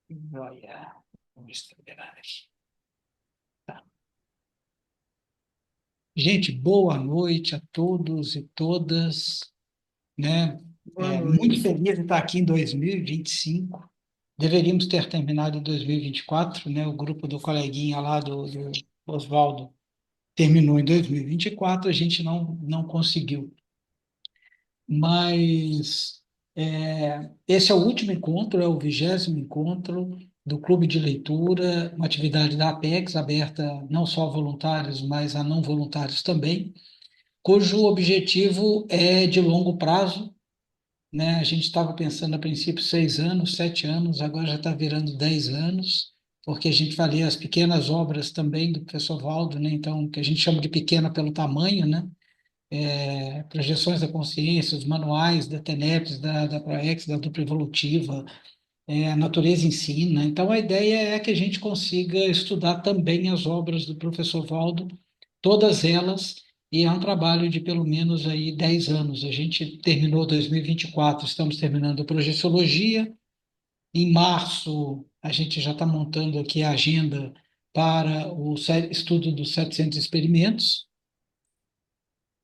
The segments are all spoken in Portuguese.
Joia. Vamos acelerar aqui. Tá. Gente, boa noite a todos e todas, né? Boa Muito noite. feliz de estar aqui em 2025. Deveríamos ter terminado em 2024, né? O grupo do coleguinha lá do Oswaldo terminou em 2024, a gente não conseguiu. Mas esse é o último encontro, é o 20º encontro do Clube de Leitura, uma atividade da Apex, aberta não só a voluntários, mas a não voluntários também, cujo objetivo é de longo prazo, né? A gente estava pensando a princípio 6 anos, 7 anos, agora já está virando 10 anos, porque a gente vai ler as pequenas obras também do professor Valdo, né? Então, que a gente chama de pequena pelo tamanho, né? Projeções da consciência, os manuais da TENEPS, da ProEx, da dupla evolutiva, a natureza ensina. Então, a ideia é que a gente consiga estudar também as obras do professor Valdo, todas elas, e é um trabalho de pelo menos aí 10 anos. A gente terminou 2024, estamos terminando a projeciologia. Em março, a gente já está montando aqui a agenda para o estudo dos 700 experimentos.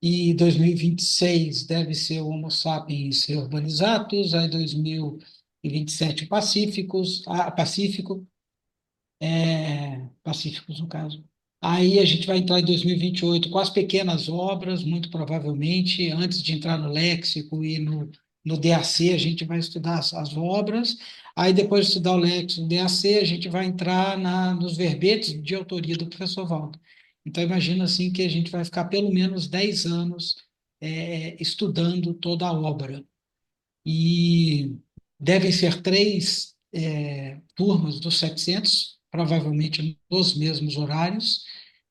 E 2026 deve ser o Homo sapiens urbanizatus, aí 2027 Pacífico, Pacíficos no caso. Aí a gente vai entrar em 2028 com as pequenas obras, muito provavelmente, antes de entrar no léxico e no DAC, a gente vai estudar as obras. Aí depois de estudar o léxico, o DAC, a gente vai entrar nos verbetes de autoria do professor Valdo. Então imagina assim que a gente vai ficar pelo menos 10 anos estudando toda a obra. E devem ser três turmas dos 700, provavelmente nos mesmos horários.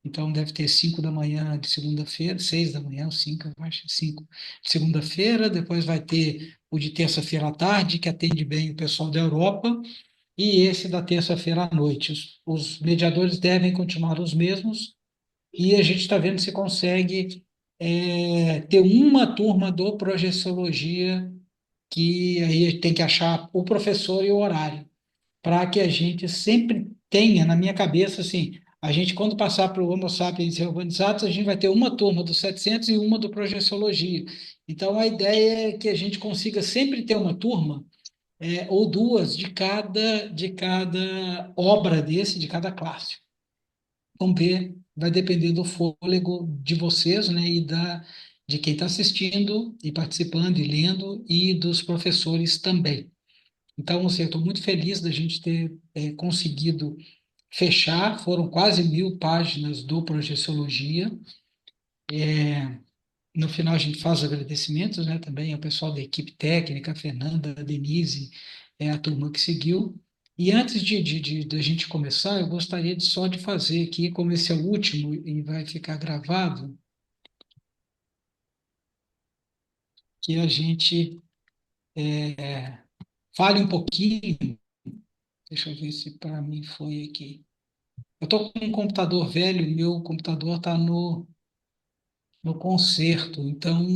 Então, deve ter 5 da manhã de segunda-feira, 6 da manhã, ou 5, eu acho, 5 de segunda-feira. Depois vai ter o de terça-feira à tarde, que atende bem o pessoal da Europa, e esse da terça-feira à noite. Os mediadores devem continuar os mesmos, e a gente está vendo se consegue ter uma turma do Projeciologia, que aí tem que achar o professor e o horário, para que a gente sempre tenha na minha cabeça assim, a gente quando passar para o Homo sapiens urbanizados, a gente vai ter uma turma do 700 e uma do Projeciologia. Então a ideia é que a gente consiga sempre ter uma turma ou duas de cada obra desse, de cada classe. Vamos ver, vai depender do fôlego de vocês, né, de quem está assistindo e participando e lendo, e dos professores também. Então, assim, eu estou muito feliz da gente ter conseguido fechar, foram quase 1.000 páginas do Projeciologia. No final, a gente faz os agradecimentos, né, também ao pessoal da equipe técnica, a Fernanda, a Denise, a turma que seguiu. E antes de a gente começar, eu gostaria só de fazer aqui, como esse é o último e vai ficar gravado, que a gente fale um pouquinho. Deixa eu ver se para mim foi aqui. Eu estou com um computador velho, meu computador está no concerto, então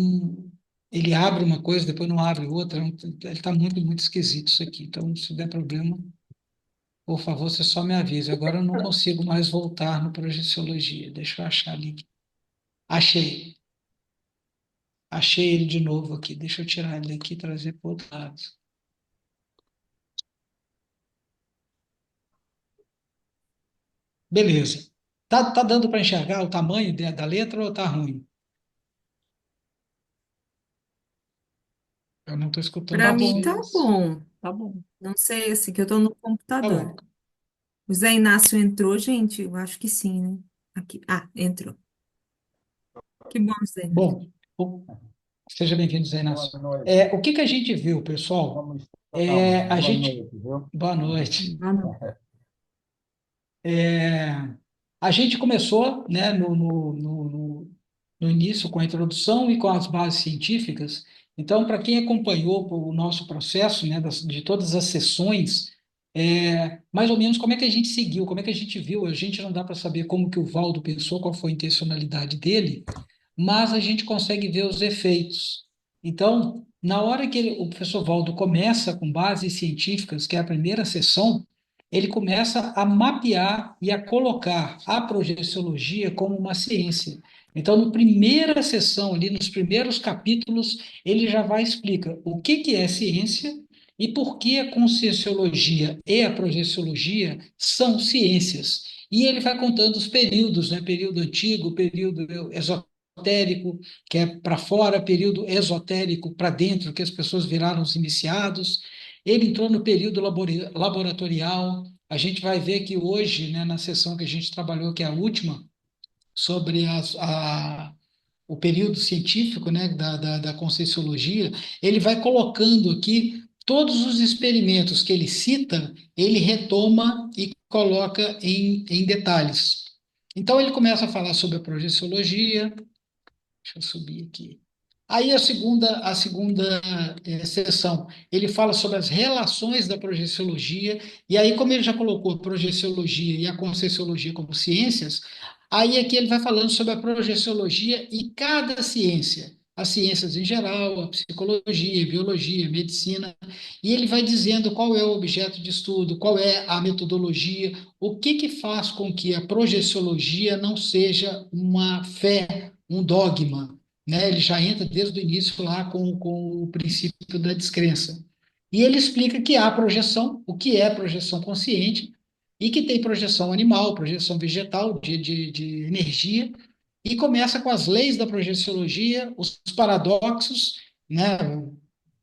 ele abre uma coisa, depois não abre outra, ele está muito esquisito isso aqui. Então, se der problema, por favor, você só me avise. Agora eu não consigo mais voltar no Projeciologia. Deixa eu achar ali. Achei. Achei ele de novo aqui. Deixa eu tirar ele daqui e trazer para o outro lado. Beleza. Tá dando para enxergar o tamanho da letra ou tá ruim? Eu não estou escutando Para mim tá vocês. bom, tá bom. Não sei, assim, que eu tô no Tá computador. bom. O Zé Inácio entrou, gente? Eu acho que sim, né? Aqui. Ah, entrou. Que bom, Zé Inácio. Bom, seja bem-vindo, Zé Boa Inácio. noite. O que que a gente viu, pessoal? Como estamos? A Boa gente. noite, viu? Boa noite. Ah, não. É, a gente começou, né, no início com a introdução e com as bases científicas. Então, para quem acompanhou o nosso processo, né, de todas as sessões, mais ou menos como é que a gente seguiu, como é que a gente viu. A gente não dá para saber como que o Valdo pensou, qual foi a intencionalidade dele, mas a gente consegue ver os efeitos. Então, na hora que o professor Valdo começa com bases científicas, que é a primeira sessão, ele começa a mapear e a colocar a projeciologia como uma ciência. Então, na primeira sessão, ali nos primeiros capítulos, ele já vai explicar o que que é ciência e por que a conscienciologia e a projeciologia são ciências. E ele vai contando os períodos, né? Período antigo, período esotérico, que é para fora, período esotérico para dentro, que as pessoas viraram os iniciados. Ele entrou no período laboratorial. A gente vai ver que hoje, né, na sessão que a gente trabalhou, que é a última, sobre o período científico, né, da Conscienciologia, ele vai colocando aqui todos os experimentos que ele cita, ele retoma e coloca em detalhes. Então, ele começa a falar sobre a projeciologia. Deixa eu subir aqui. Aí a segunda sessão, ele fala sobre as relações da projeciologia, e aí, como ele já colocou a projeciologia e a conscienciologia como ciências, aí aqui ele vai falando sobre a projeciologia e cada ciência, as ciências em geral, a psicologia, a biologia, a medicina, e ele vai dizendo qual é o objeto de estudo, qual é a metodologia, o que que faz com que a projeciologia não seja uma fé, um dogma, né? Ele já entra desde o início lá com o princípio da descrença. E ele explica que há projeção, o que é projeção consciente, e que tem projeção animal, projeção vegetal, de energia, e começa com as leis da projeciologia, os paradoxos, né?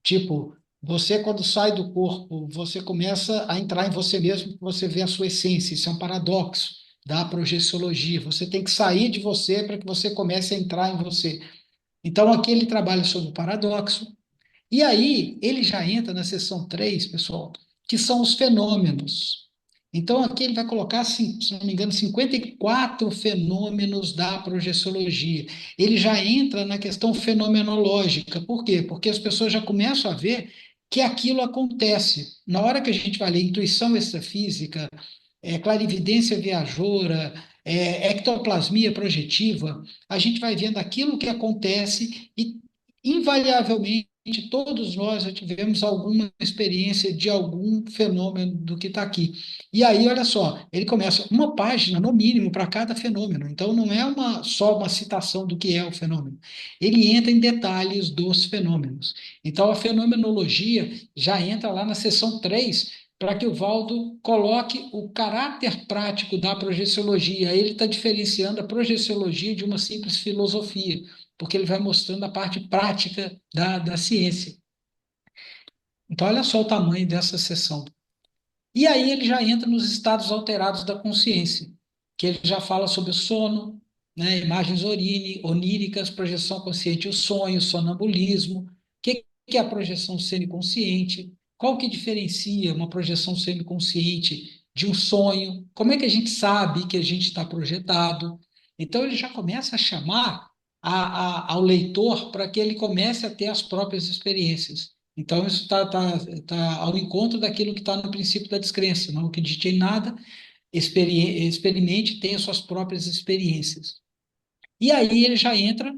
Tipo, você quando sai do corpo, você começa a entrar em você mesmo, você vê a sua essência, isso é um paradoxo da projeciologia. Você tem que sair de você para que você comece a entrar em você. Então, aqui ele trabalha sobre o paradoxo. E aí, ele já entra na seção 3, pessoal, que são os fenômenos. Então, aqui ele vai colocar, se não me engano, 54 fenômenos da projeciologia. Ele já entra na questão fenomenológica. Por quê? Porque as pessoas já começam a ver que aquilo acontece. Na hora que a gente vai ler intuição extrafísica, clarividência viajoura, ectoplasmia projetiva, a gente vai vendo aquilo que acontece e, invariavelmente, todos nós já tivemos alguma experiência de algum fenômeno do que está aqui. E aí, olha só, ele começa uma página, no mínimo, para cada fenômeno. Então, não é só uma citação do que é o fenômeno. Ele entra em detalhes dos fenômenos. Então, a fenomenologia já entra lá na seção 3 para que o Valdo coloque o caráter prático da projeciologia. Ele está diferenciando a projeciologia de uma simples filosofia, porque ele vai mostrando a parte prática da ciência. Então, olha só o tamanho dessa sessão. E aí ele já entra nos estados alterados da consciência, que ele já fala sobre o sono, né, imagens oníricas, projeção consciente, o sonho, sonambulismo, que é a projeção semiconsciente, qual que diferencia uma projeção semiconsciente de um sonho, como é que a gente sabe que a gente está projetado. Então ele já começa a chamar ao leitor para que ele comece a ter as próprias experiências. Então, isso está ao encontro daquilo que está no princípio da descrença. Não acredite em nada, experimente, tenha suas próprias experiências. E aí ele já entra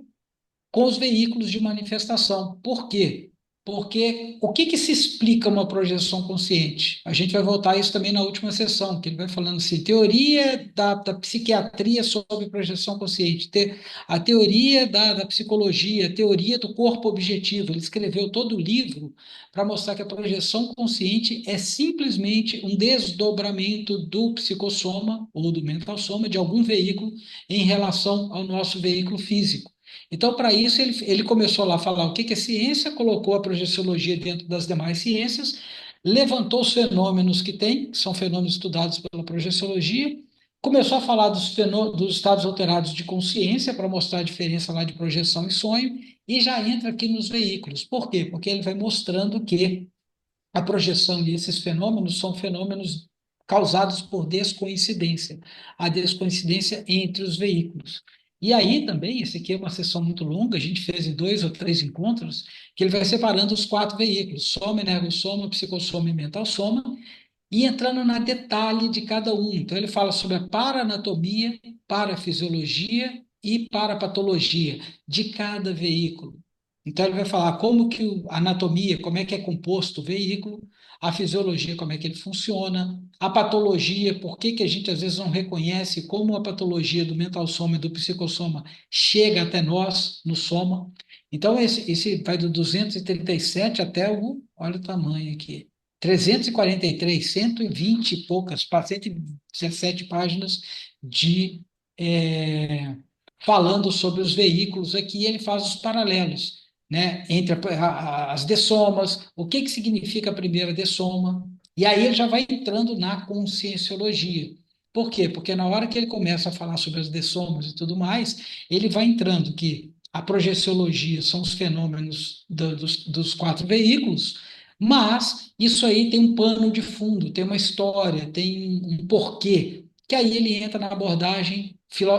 com os veículos de manifestação. Por quê? Porque o que que se explica uma projeção consciente? A gente vai voltar a isso também na última sessão, que ele vai falando assim, teoria da psiquiatria sobre projeção consciente, a teoria da psicologia, a teoria do corpo objetivo. Ele escreveu todo o livro para mostrar que a projeção consciente é simplesmente um desdobramento do psicossoma ou do mental soma de algum veículo em relação ao nosso veículo físico. Então, para isso, ele começou lá a falar o que que é ciência, colocou a projeciologia dentro das demais ciências, levantou os fenômenos que tem, que são fenômenos estudados pela projeciologia, começou a falar dos estados alterados de consciência, para mostrar a diferença lá de projeção e sonho, e já entra aqui nos veículos. Por quê? Porque ele vai mostrando que a projeção e esses fenômenos são fenômenos causados por descoincidência, a descoincidência entre os veículos. E aí também, esse aqui é uma sessão muito longa, a gente fez em 2 ou 3 encontros, que ele vai separando os 4 veículos, soma, energossoma, psicossoma e mental soma, e entrando na detalhe de cada um. Então ele fala sobre a paranatomia, parafisiologia e parapatologia de cada veículo. Então, ele vai falar como que a anatomia, como é que é composto o veículo, a fisiologia, como é que ele funciona, a patologia, por que que a gente às vezes não reconhece como a patologia do mental soma e do psicossoma chega até nós no soma. Então, esse vai do 237 até o, olha o tamanho aqui, 343, 120 e poucas, 117 páginas de, falando sobre os veículos aqui, ele faz os paralelos, né, entre as dessomas, o que que significa a primeira dessoma, e aí ele já vai entrando na conscienciologia. Por quê? Porque na hora que ele começa a falar sobre as dessomas e tudo mais, ele vai entrando que a projeciologia são os fenômenos dos quatro veículos, mas isso aí tem um pano de fundo, tem uma história, tem um porquê, que aí ele entra na abordagem,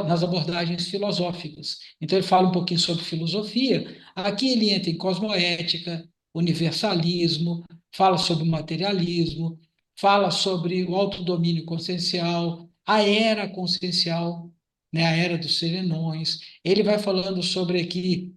nas abordagens filosóficas. Então ele fala um pouquinho sobre filosofia, aqui ele entra em cosmoética, universalismo, fala sobre o materialismo, fala sobre o autodomínio consciencial, a era consciencial, né, a era dos serenões. Ele vai falando sobre aqui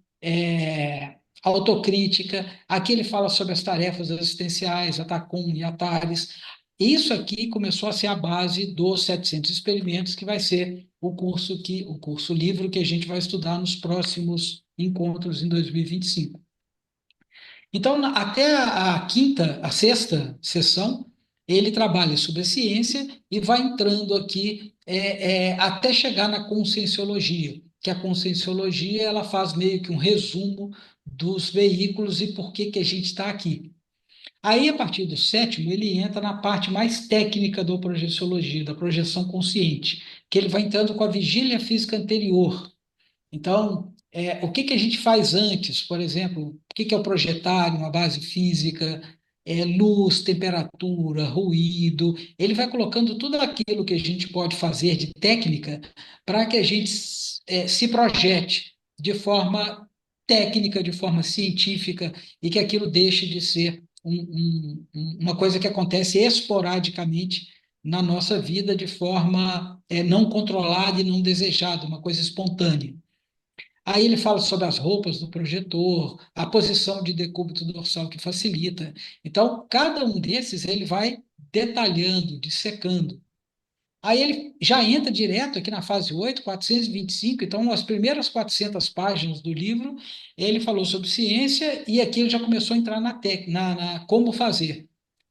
autocrítica, aqui ele fala sobre as tarefas existenciais, Atacom e Atares. Isso aqui começou a ser a base dos 700 experimentos, que vai ser o curso livro que a gente vai estudar nos próximos encontros em 2025. Então, até a sexta sessão, ele trabalha sobre a ciência e vai entrando aqui até chegar na conscienciologia, que a conscienciologia ela faz meio que um resumo dos veículos e por que que a gente está aqui. Aí, a partir do sétimo, ele entra na parte mais técnica da projeciologia, da projeção consciente, que ele vai entrando com a vigília física anterior. Então, o que que a gente faz antes, por exemplo, o que que é o projetar uma base física, luz, temperatura, ruído, ele vai colocando tudo aquilo que a gente pode fazer de técnica para que a gente se projete de forma técnica, de forma científica, e que aquilo deixe de ser uma coisa que acontece esporadicamente na nossa vida de forma não controlada e não desejada, uma coisa espontânea. Aí ele fala sobre as roupas do projetor, a posição de decúbito dorsal que facilita. Então, cada um desses ele vai detalhando, dissecando. Aí ele já entra direto aqui na fase 8, 425. Então, as primeiras 400 páginas do livro, ele falou sobre ciência e aqui ele já começou a entrar na como fazer.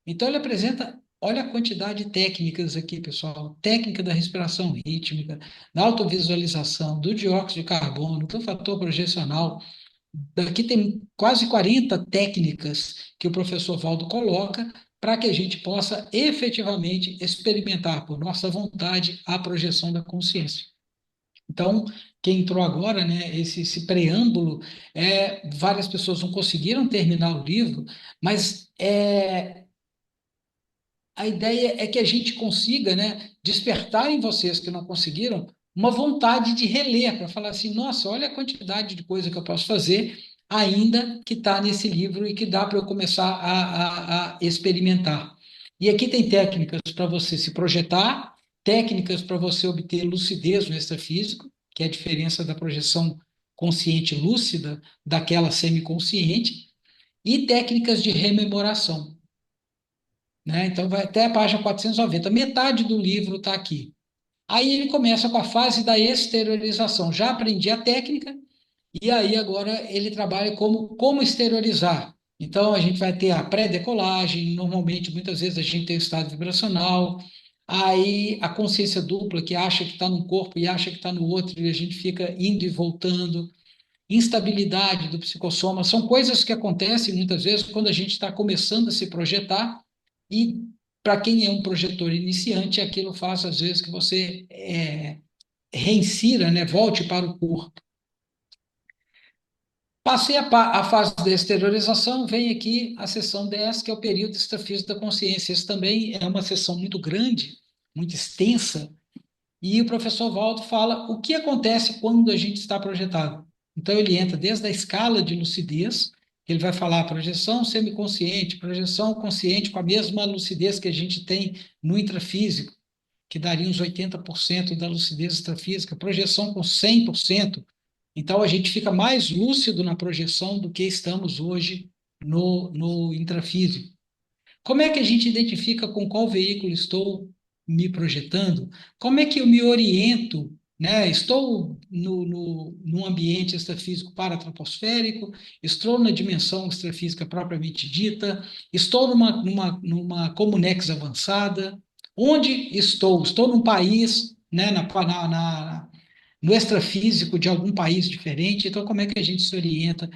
Então, ele apresenta, olha a quantidade de técnicas aqui, pessoal. Técnica da respiração rítmica, da autovisualização, do dióxido de carbono, do fator projecional. Daqui tem quase 40 técnicas que o professor Valdo coloca para que a gente possa efetivamente experimentar por nossa vontade a projeção da consciência. Então, quem entrou agora, né, esse preâmbulo, várias pessoas não conseguiram terminar o livro, mas a ideia é que a gente consiga, né, despertar em vocês que não conseguiram uma vontade de reler, para falar assim, nossa, olha a quantidade de coisa que eu posso fazer ainda que está nesse livro e que dá para eu começar a experimentar. E aqui tem técnicas para você se projetar, técnicas para você obter lucidez no extrafísico, que é a diferença da projeção consciente lúcida daquela semiconsciente, e técnicas de rememoração, né? Então, vai até a página 490. Metade do livro está aqui. Aí ele começa com a fase da exteriorização. Já aprendi a técnica, e aí agora ele trabalha como exteriorizar. Então, a gente vai ter a pré-decolagem, normalmente, muitas vezes, a gente tem o estado vibracional, aí a consciência dupla, que acha que está num corpo e acha que está no outro, e a gente fica indo e voltando. Instabilidade do psicossoma, são coisas que acontecem muitas vezes quando a gente está começando a se projetar e para quem é um projetor iniciante, aquilo faz às vezes que você reinsira, né, volte para o corpo. Passei a fase da exteriorização, vem aqui a sessão 10, que é o período extrafísico da consciência. Isso também é uma sessão muito grande, muito extensa, e o professor Valdo fala o que acontece quando a gente está projetado. Então, ele entra desde a escala de lucidez, ele vai falar projeção semiconsciente, projeção consciente com a mesma lucidez que a gente tem no intrafísico, que daria uns 80% da lucidez extrafísica, projeção com 100%, Então, a gente fica mais lúcido na projeção do que estamos hoje no intrafísico. Como é que a gente identifica com qual veículo estou me projetando? Como é que eu me oriento, né? Estou num ambiente extrafísico paratroposférico, estou na dimensão extrafísica propriamente dita, estou numa Comunex avançada, onde estou? Estou num país, né, no extrafísico de algum país diferente, então como é que a gente se orienta?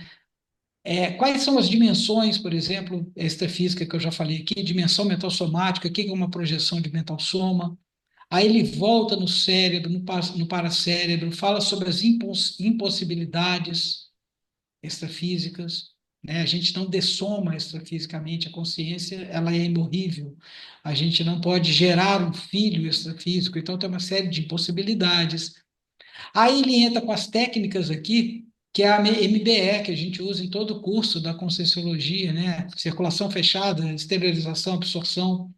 Quais são as dimensões, por exemplo, extrafísica que eu já falei aqui, dimensão mental-somática, o que é uma projeção de mental-soma? Aí ele volta no cérebro, no paracérebro, fala sobre as impossibilidades extrafísicas, né? A gente não dessoma extrafisicamente, a consciência ela é imorrível. A gente não pode gerar um filho extrafísico, então tem uma série de impossibilidades. Aí ele entra com as técnicas aqui, que é a MBE, que a gente usa em todo o curso da Conscienciologia, né? Circulação fechada, esterilização, absorção.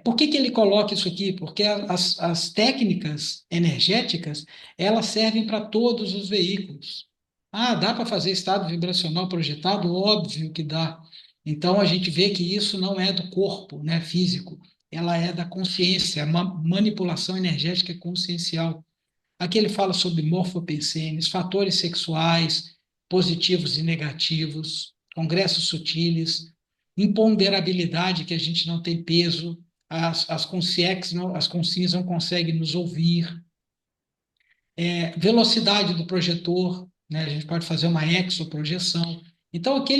Por que que ele coloca isso aqui? Porque as técnicas energéticas, elas servem para todos os veículos. Ah, dá para fazer estado vibracional projetado? Óbvio que dá. Então, a gente vê que isso não é do corpo, né, físico, ela é da consciência, é uma manipulação energética consciencial. Aqui ele fala sobre morfopensenes, fatores sexuais, positivos e negativos, congressos sutiles, imponderabilidade, que a gente não tem peso, as consciências as consciências não conseguem nos ouvir, velocidade do projetor, né? A gente pode fazer uma exoprojeção. Então, aqui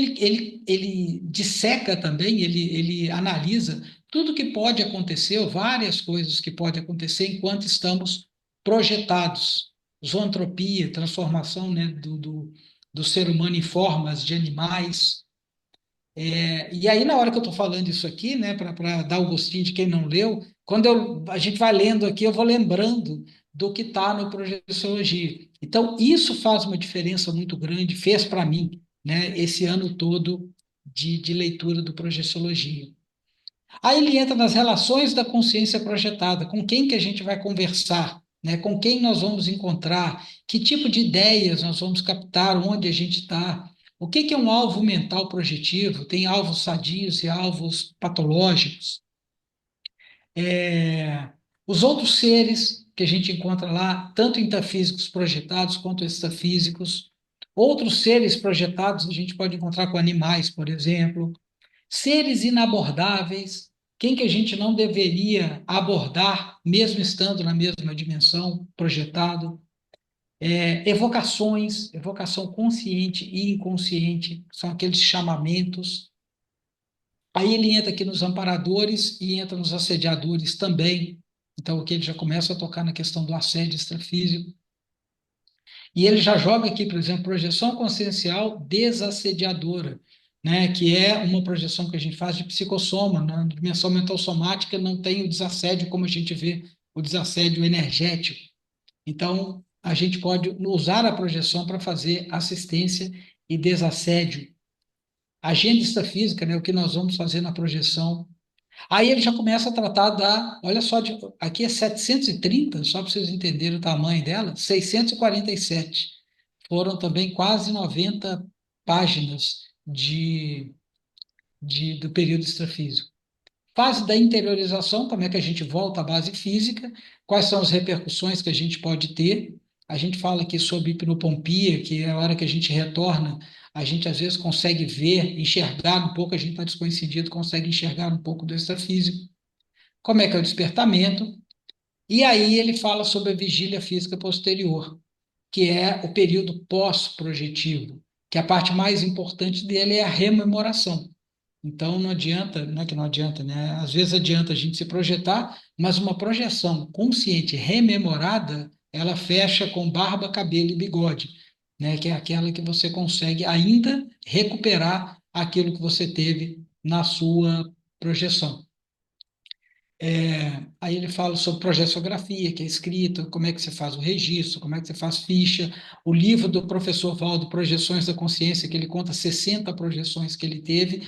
ele disseca também, ele analisa tudo que pode acontecer, ou várias coisas que podem acontecer enquanto estamos projetados. Zoantropia, transformação, né, do ser humano em formas de animais. E aí, na hora que eu estou falando isso aqui, né, para dar o gostinho de quem não leu, a gente vai lendo aqui, eu vou lembrando do que está no Projeciologia. Então, isso faz uma diferença muito grande, fez para mim, né, esse ano todo de leitura do Projeciologia. Aí ele entra nas relações da consciência projetada, com quem que a gente vai conversar, né? Com quem nós vamos encontrar, que tipo de ideias nós vamos captar, onde a gente está. O que que é um alvo mental projetivo? Tem alvos sadios e alvos patológicos. É, os outros seres que a gente encontra lá, tanto intrafísicos projetados quanto extrafísicos. Outros seres projetados a gente pode encontrar com animais, por exemplo. Seres inabordáveis, quem que a gente não deveria abordar, mesmo estando na mesma dimensão, projetado. Evocações, evocação consciente e inconsciente, são aqueles chamamentos. Aí ele entra aqui nos amparadores e entra nos assediadores também. Então, aqui ele já começa a tocar na questão do assédio extrafísico. E ele já joga aqui, por exemplo, projeção consciencial desassediadora, né, que é uma projeção que a gente faz de psicossoma. Na dimensão mental somática não tem o desassédio como a gente vê o desassédio energético. Então, a gente pode usar a projeção para fazer assistência e desassédio. Agenda extrafísica, né, o que nós vamos fazer na projeção. Aí ele já começa a tratar olha só, aqui é 730, só para vocês entenderem o tamanho dela, 647. Foram também quase 90 páginas do período extrafísico. Fase da interiorização, como é que a gente volta à base física, quais são as repercussões que a gente pode ter. A gente fala aqui sobre hipnopompia, que é a hora que a gente retorna, a gente às vezes consegue ver, enxergar um pouco, a gente está descoincidido, consegue enxergar um pouco do extrafísico. Como é que é o despertamento? E aí ele fala sobre a vigília física posterior, que é o período pós-projetivo, que a parte mais importante dele é a rememoração. Então não adianta, não é que não adianta, né? Às vezes adianta a gente se projetar, mas uma projeção consciente rememorada, ela fecha com barba, cabelo e bigode, né? Que é aquela que você consegue ainda recuperar aquilo que você teve na sua projeção. Aí ele fala sobre projeciografia, que é escrita, como é que você faz o registro, como é que você faz ficha. O livro do professor Valdo, Projeções da Consciência, que ele conta 60 projeções que ele teve,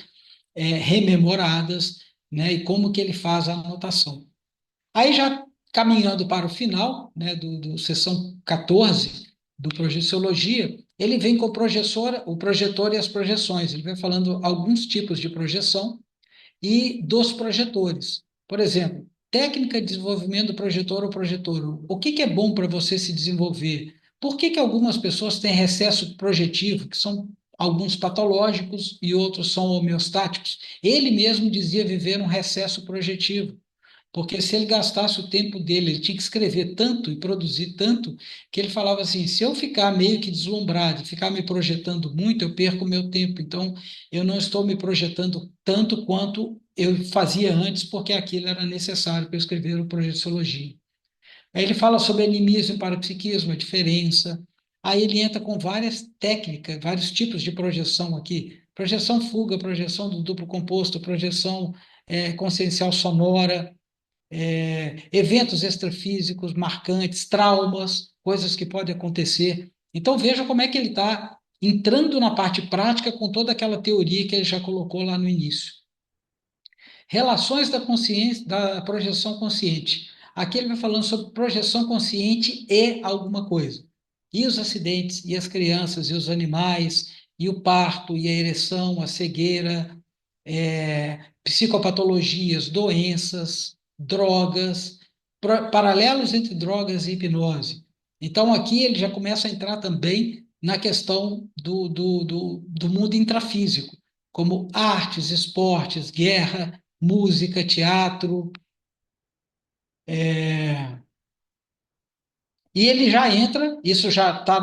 rememoradas, né, e como que ele faz a anotação. Aí já caminhando para o final, né, do sessão 14, do Projeciologia, ele vem com o projetor e as projeções. Ele vem falando alguns tipos de projeção e dos projetores. Por exemplo, técnica de desenvolvimento do projetor ou projetor. O que que é bom para você se desenvolver? Por que que algumas pessoas têm recesso projetivo, que são alguns patológicos e outros são homeostáticos? Ele mesmo dizia viver um recesso projetivo. Porque se ele gastasse o tempo dele, ele tinha que escrever tanto e produzir tanto, que ele falava assim: se eu ficar meio que deslumbrado, ficar me projetando muito, eu perco o meu tempo. Então, eu não estou me projetando tanto quanto eu fazia antes, porque aquilo era necessário para eu escrever o Projeciologia. Aí ele fala sobre animismo e parapsiquismo, a diferença. Aí ele entra com várias técnicas, vários tipos de projeção aqui. Projeção fuga, projeção do duplo composto, projeção consciencial sonora, eventos extrafísicos marcantes, traumas, coisas que podem acontecer. Então veja como é que ele está entrando na parte prática com toda aquela teoria que ele já colocou lá no início. Relações da consciência, da projeção consciente. Aqui ele vai falando sobre projeção consciente e alguma coisa. E os acidentes, e as crianças, e os animais, e o parto, e a ereção, a cegueira, psicopatologias, doenças, drogas, paralelos entre drogas e hipnose. Então, aqui ele já começa a entrar também na questão do mundo intrafísico, como artes, esportes, guerra, música, teatro. E ele já entra, isso já está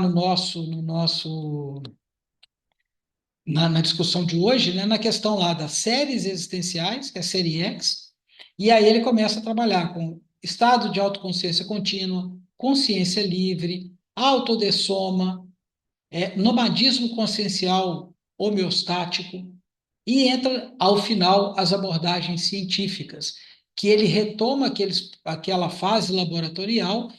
na discussão de hoje, né, na questão lá das séries existenciais, que é a série X, e aí ele começa a trabalhar com estado de autoconsciência contínua, consciência livre, autodessoma, nomadismo consciencial homeostático, e entra, ao final, as abordagens científicas, que ele retoma aquela fase laboratorial,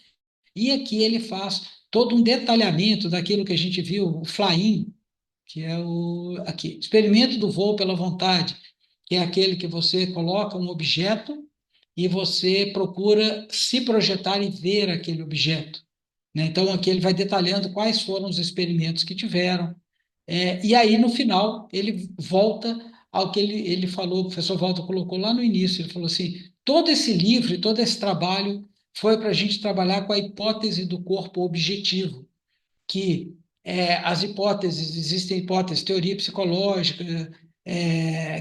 e aqui ele faz todo um detalhamento daquilo que a gente viu, o fly-in, que é o aqui, experimento do voo pela vontade, que é aquele que você coloca um objeto e você procura se projetar e ver aquele objeto, né? Então aqui ele vai detalhando quais foram os experimentos que tiveram, e aí no final ele volta ao que ele falou, o professor Walter colocou lá no início, ele falou assim: todo esse livro e todo esse trabalho foi para a gente trabalhar com a hipótese do corpo objetivo, que as hipóteses, existem hipóteses, teoria psicológica,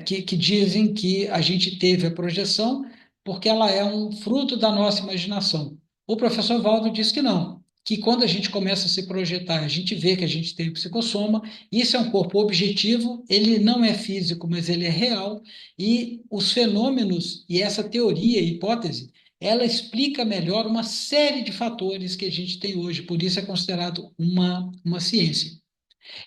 que dizem que a gente teve a projeção porque ela é um fruto da nossa imaginação. O professor Valdo diz que não, que quando a gente começa a se projetar, a gente vê que a gente tem o psicossoma, isso é um corpo objetivo, ele não é físico, mas ele é real, e os fenômenos e essa teoria, hipótese, ela explica melhor uma série de fatores que a gente tem hoje, por isso é considerado uma ciência.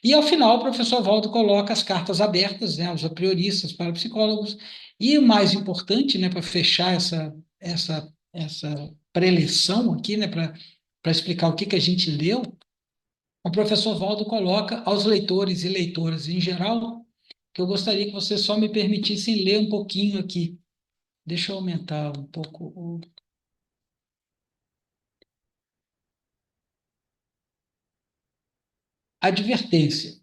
E ao final, o professor Valdo coloca as cartas abertas, né, aos aprioristas, para psicólogos, e o mais importante, né, para fechar essa preleção aqui, né, para explicar o que, que a gente leu, o professor Valdo coloca aos leitores e leitoras em geral, que eu gostaria que vocês só me permitissem ler um pouquinho aqui. Deixa eu aumentar um pouco o. Advertência.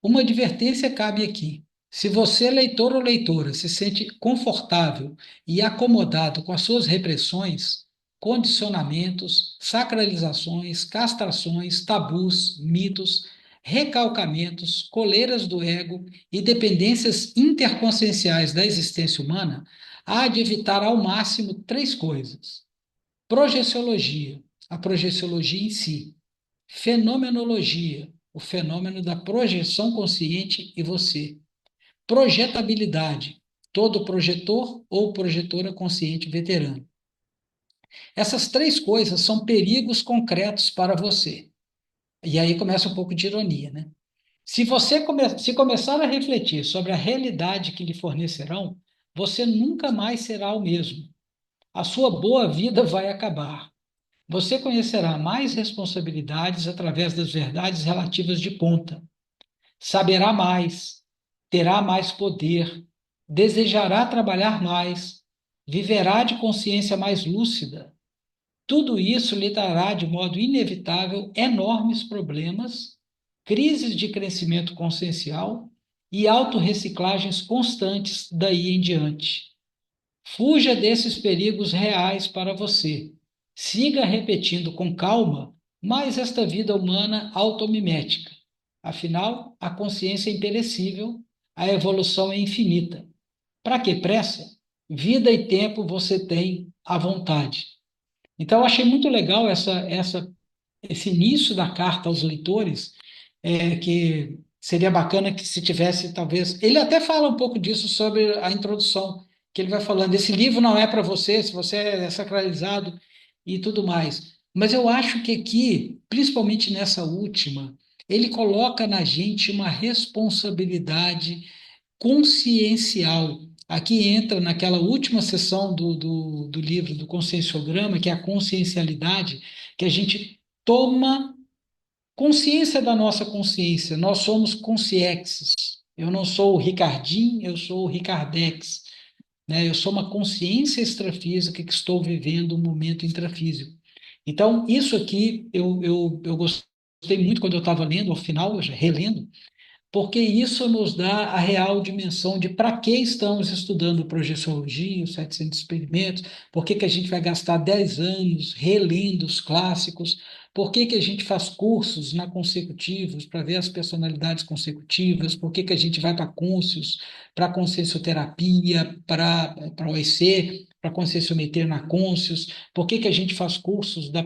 Uma advertência cabe aqui. Se você, leitor ou leitora, se sente confortável e acomodado com as suas repressões, condicionamentos, sacralizações, castrações, tabus, mitos, recalcamentos, coleiras do ego e dependências interconscienciais da existência humana, há de evitar ao máximo três coisas: projeciologia, a projeciologia em si; fenomenologia, o fenômeno da projeção consciente e você; projetabilidade, todo projetor ou projetora consciente veterano. Essas três coisas são perigos concretos para você. E aí começa um pouco de ironia, né? Se você se começar a refletir sobre a realidade que lhe fornecerão, você nunca mais será o mesmo. A sua boa vida vai acabar. Você conhecerá mais responsabilidades através das verdades relativas de ponta. Saberá mais, terá mais poder, desejará trabalhar mais, viverá de consciência mais lúcida. Tudo isso lhe trará de modo inevitável enormes problemas, crises de crescimento consciencial e autorreciclagens constantes daí em diante. Fuja desses perigos reais para você. Siga repetindo com calma mais esta vida humana automimética. Afinal, a consciência é imperecível, a evolução é infinita. Para que pressa? Vida e tempo você tem à vontade. Então, eu achei muito legal esse início da carta aos leitores, que seria bacana que se tivesse, talvez. Ele até fala um pouco disso sobre a introdução, que ele vai falando: esse livro não é para você, se você é sacralizado e tudo mais. Mas eu acho que aqui, principalmente nessa última, ele coloca na gente uma responsabilidade consciencial. Aqui entra naquela última sessão do livro do Conscienciograma, que é a consciencialidade, que a gente toma consciência da nossa consciência. Nós somos consciexes. Eu não sou o Ricardim, eu sou o Ricardex. Né? Eu sou uma consciência extrafísica que estou vivendo um momento intrafísico. Então, isso aqui eu gostei muito quando eu estava lendo, ao final, relendo, porque isso nos dá a real dimensão de para que estamos estudando projeciologia, os 700 experimentos, por que que a gente vai gastar 10 anos relendo os clássicos, por que que a gente faz cursos na consecutivos para ver as personalidades consecutivas, por que que a gente vai para Conscius, para consciencioterapia, para OIC, para conscienciometer na Conscius, por que que a gente faz cursos da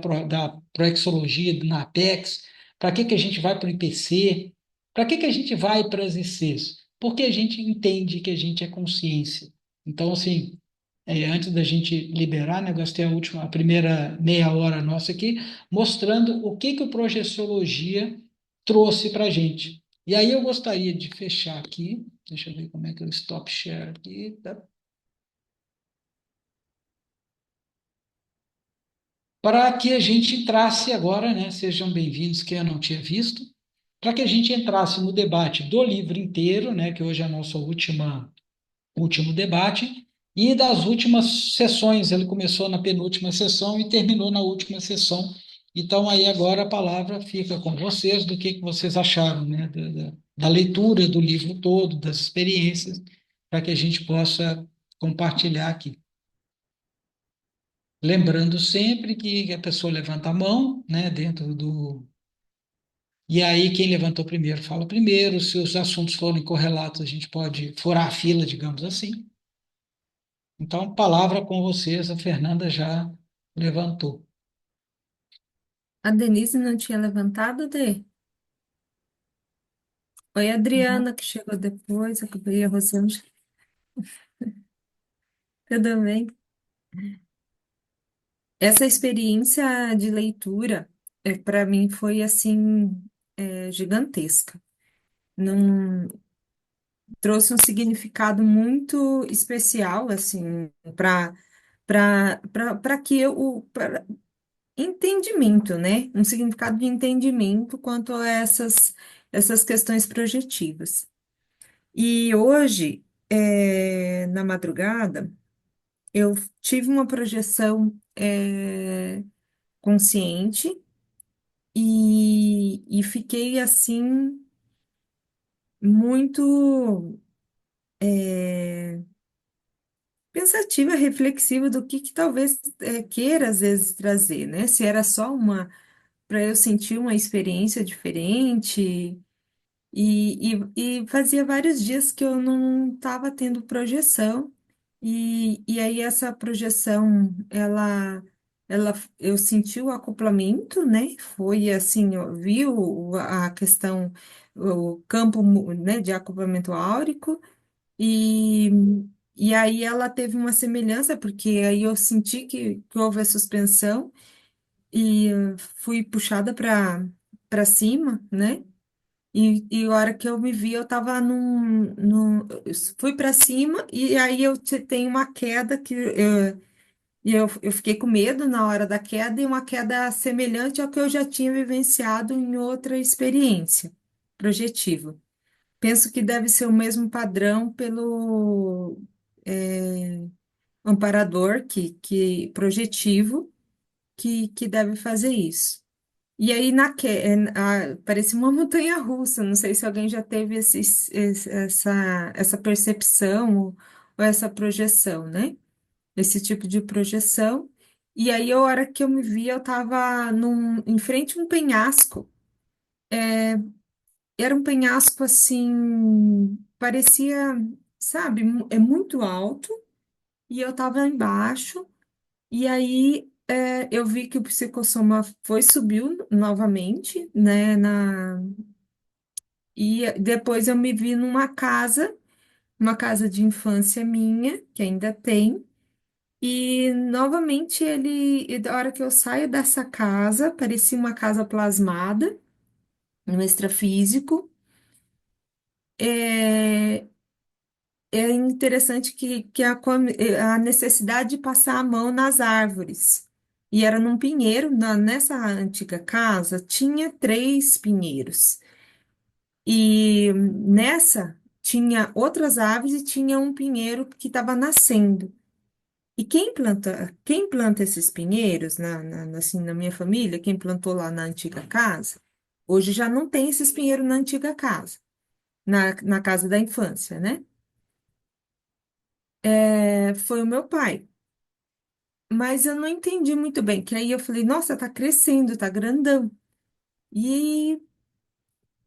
proexologia na Apex, para que que a gente vai para o IPC, para que que a gente vai para as ICs? Porque a gente entende que a gente é consciência. Então, assim, antes da gente liberar, né, eu gastei a primeira meia hora nossa aqui, mostrando o que que o Projeciologia trouxe para a gente. E aí eu gostaria de fechar aqui, deixa eu ver como é que eu stop share aqui, tá? Para que a gente entrasse agora, né, sejam bem-vindos, quem eu não tinha visto, para que a gente entrasse no debate do livro inteiro, né, que hoje é a nossa último debate, e das últimas sessões. Ele começou na penúltima sessão e terminou na última sessão. Então, aí agora a palavra fica com vocês, do que vocês acharam, né, da leitura do livro todo, das experiências, para que a gente possa compartilhar aqui. Lembrando sempre que a pessoa levanta a mão, né, dentro do. E aí, quem levantou primeiro fala primeiro. Se os assuntos forem correlatos, a gente pode furar a fila, digamos assim. Então, palavra com vocês, a Fernanda já levantou. A Denise não tinha levantado, Dê? Foi a Adriana que chegou depois, acabei a Rosângela. Tudo bem? Essa experiência de leitura, para mim, foi assim, gigantesca. Não, trouxe um significado muito especial, assim, para que eu, pra entendimento, né? Um significado de entendimento quanto a essas questões projetivas. E hoje, na madrugada, eu tive uma projeção, consciente e fiquei assim muito pensativa, reflexiva do que talvez queira às vezes trazer, né? Se era só uma para eu sentir uma experiência diferente. E fazia vários dias que eu não estava tendo projeção, e aí essa projeção, eu senti o acoplamento, né? Foi assim, eu vi a questão, o campo, né, de acoplamento áurico, e, e aí ela teve uma semelhança, porque aí eu senti que houve a suspensão, e fui puxada para cima, né? E a hora que eu me vi, eu tava fui para cima e aí eu tenho uma queda eu fiquei com medo na hora da queda e uma queda semelhante ao que eu já tinha vivenciado em outra experiência projetiva. Penso que deve ser o mesmo padrão pelo amparador que projetivo. que deve fazer isso. E aí, parece uma montanha-russa. Não sei se alguém já teve essa percepção ou essa projeção, né? Esse tipo de projeção. E aí, a hora que eu me vi, eu estava em frente a um penhasco. Era um penhasco assim, parecia, sabe, é muito alto. E eu estava embaixo. E aí, eu vi que o psicossoma subiu novamente, né? E depois eu me vi numa casa, uma casa de infância minha, que ainda tem. E novamente e da hora que eu saio dessa casa, parecia uma casa plasmada, no extrafísico. É, é interessante a necessidade de passar a mão nas árvores. E era num pinheiro, nessa antiga casa, tinha 3 pinheiros. E nessa tinha outras aves e tinha um pinheiro que estava nascendo. E quem planta esses pinheiros, assim, na minha família, quem plantou lá na antiga casa, hoje já não tem esses pinheiros na antiga casa, na casa da infância, né? Foi o meu pai. Mas eu não entendi muito bem, que aí eu falei, nossa, tá crescendo, tá grandão. E,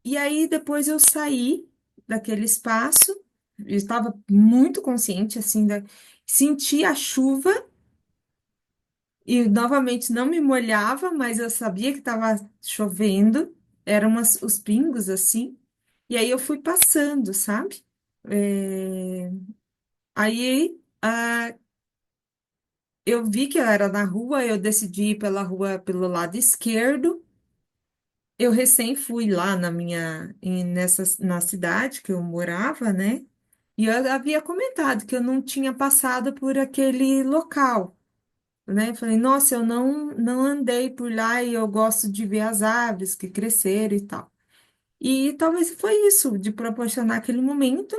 e aí depois eu saí daquele espaço, eu estava muito consciente, assim, senti a chuva e novamente não me molhava, mas eu sabia que estava chovendo, eram os pingos, assim, e aí eu fui passando, sabe? É, Aí eu vi que eu era na rua, eu decidi ir pela rua pelo lado esquerdo. Eu recém fui lá na cidade que eu morava, né? E eu havia comentado que eu não tinha passado por aquele local, né? Falei, nossa, eu não andei por lá e eu gosto de ver as árvores que cresceram e tal. E talvez foi isso, de proporcionar aquele momento,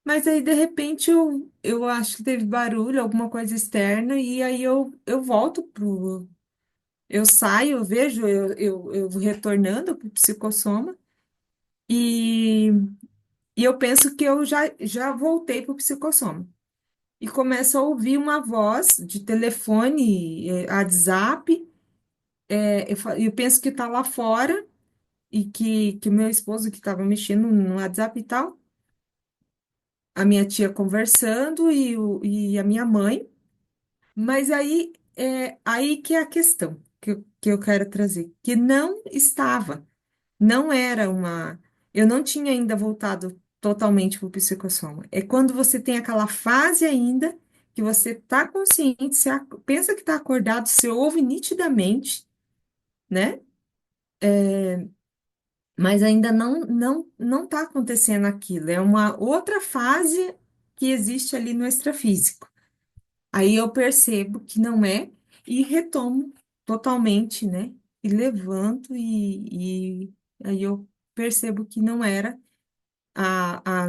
mas aí de repente eu acho que teve barulho, alguma coisa externa, e aí eu volto eu saio, eu vejo eu retornando para o psicossoma. E, e eu penso que eu já voltei para o psicossoma. E começo a ouvir uma voz de telefone, WhatsApp. Eu penso que está lá fora e que meu esposo que estava mexendo no WhatsApp e tal, a minha tia conversando e a minha mãe. Mas aí que é a questão que eu quero trazer, que não estava. Não era uma. Eu não tinha ainda voltado totalmente para o psicossoma. É quando você tem aquela fase ainda que você está consciente, pensa que está acordado, você ouve nitidamente, né? Mas ainda não está acontecendo aquilo. É uma outra fase que existe ali no extrafísico. Aí eu percebo que não é e retomo totalmente, né? E levanto e aí eu percebo que não era.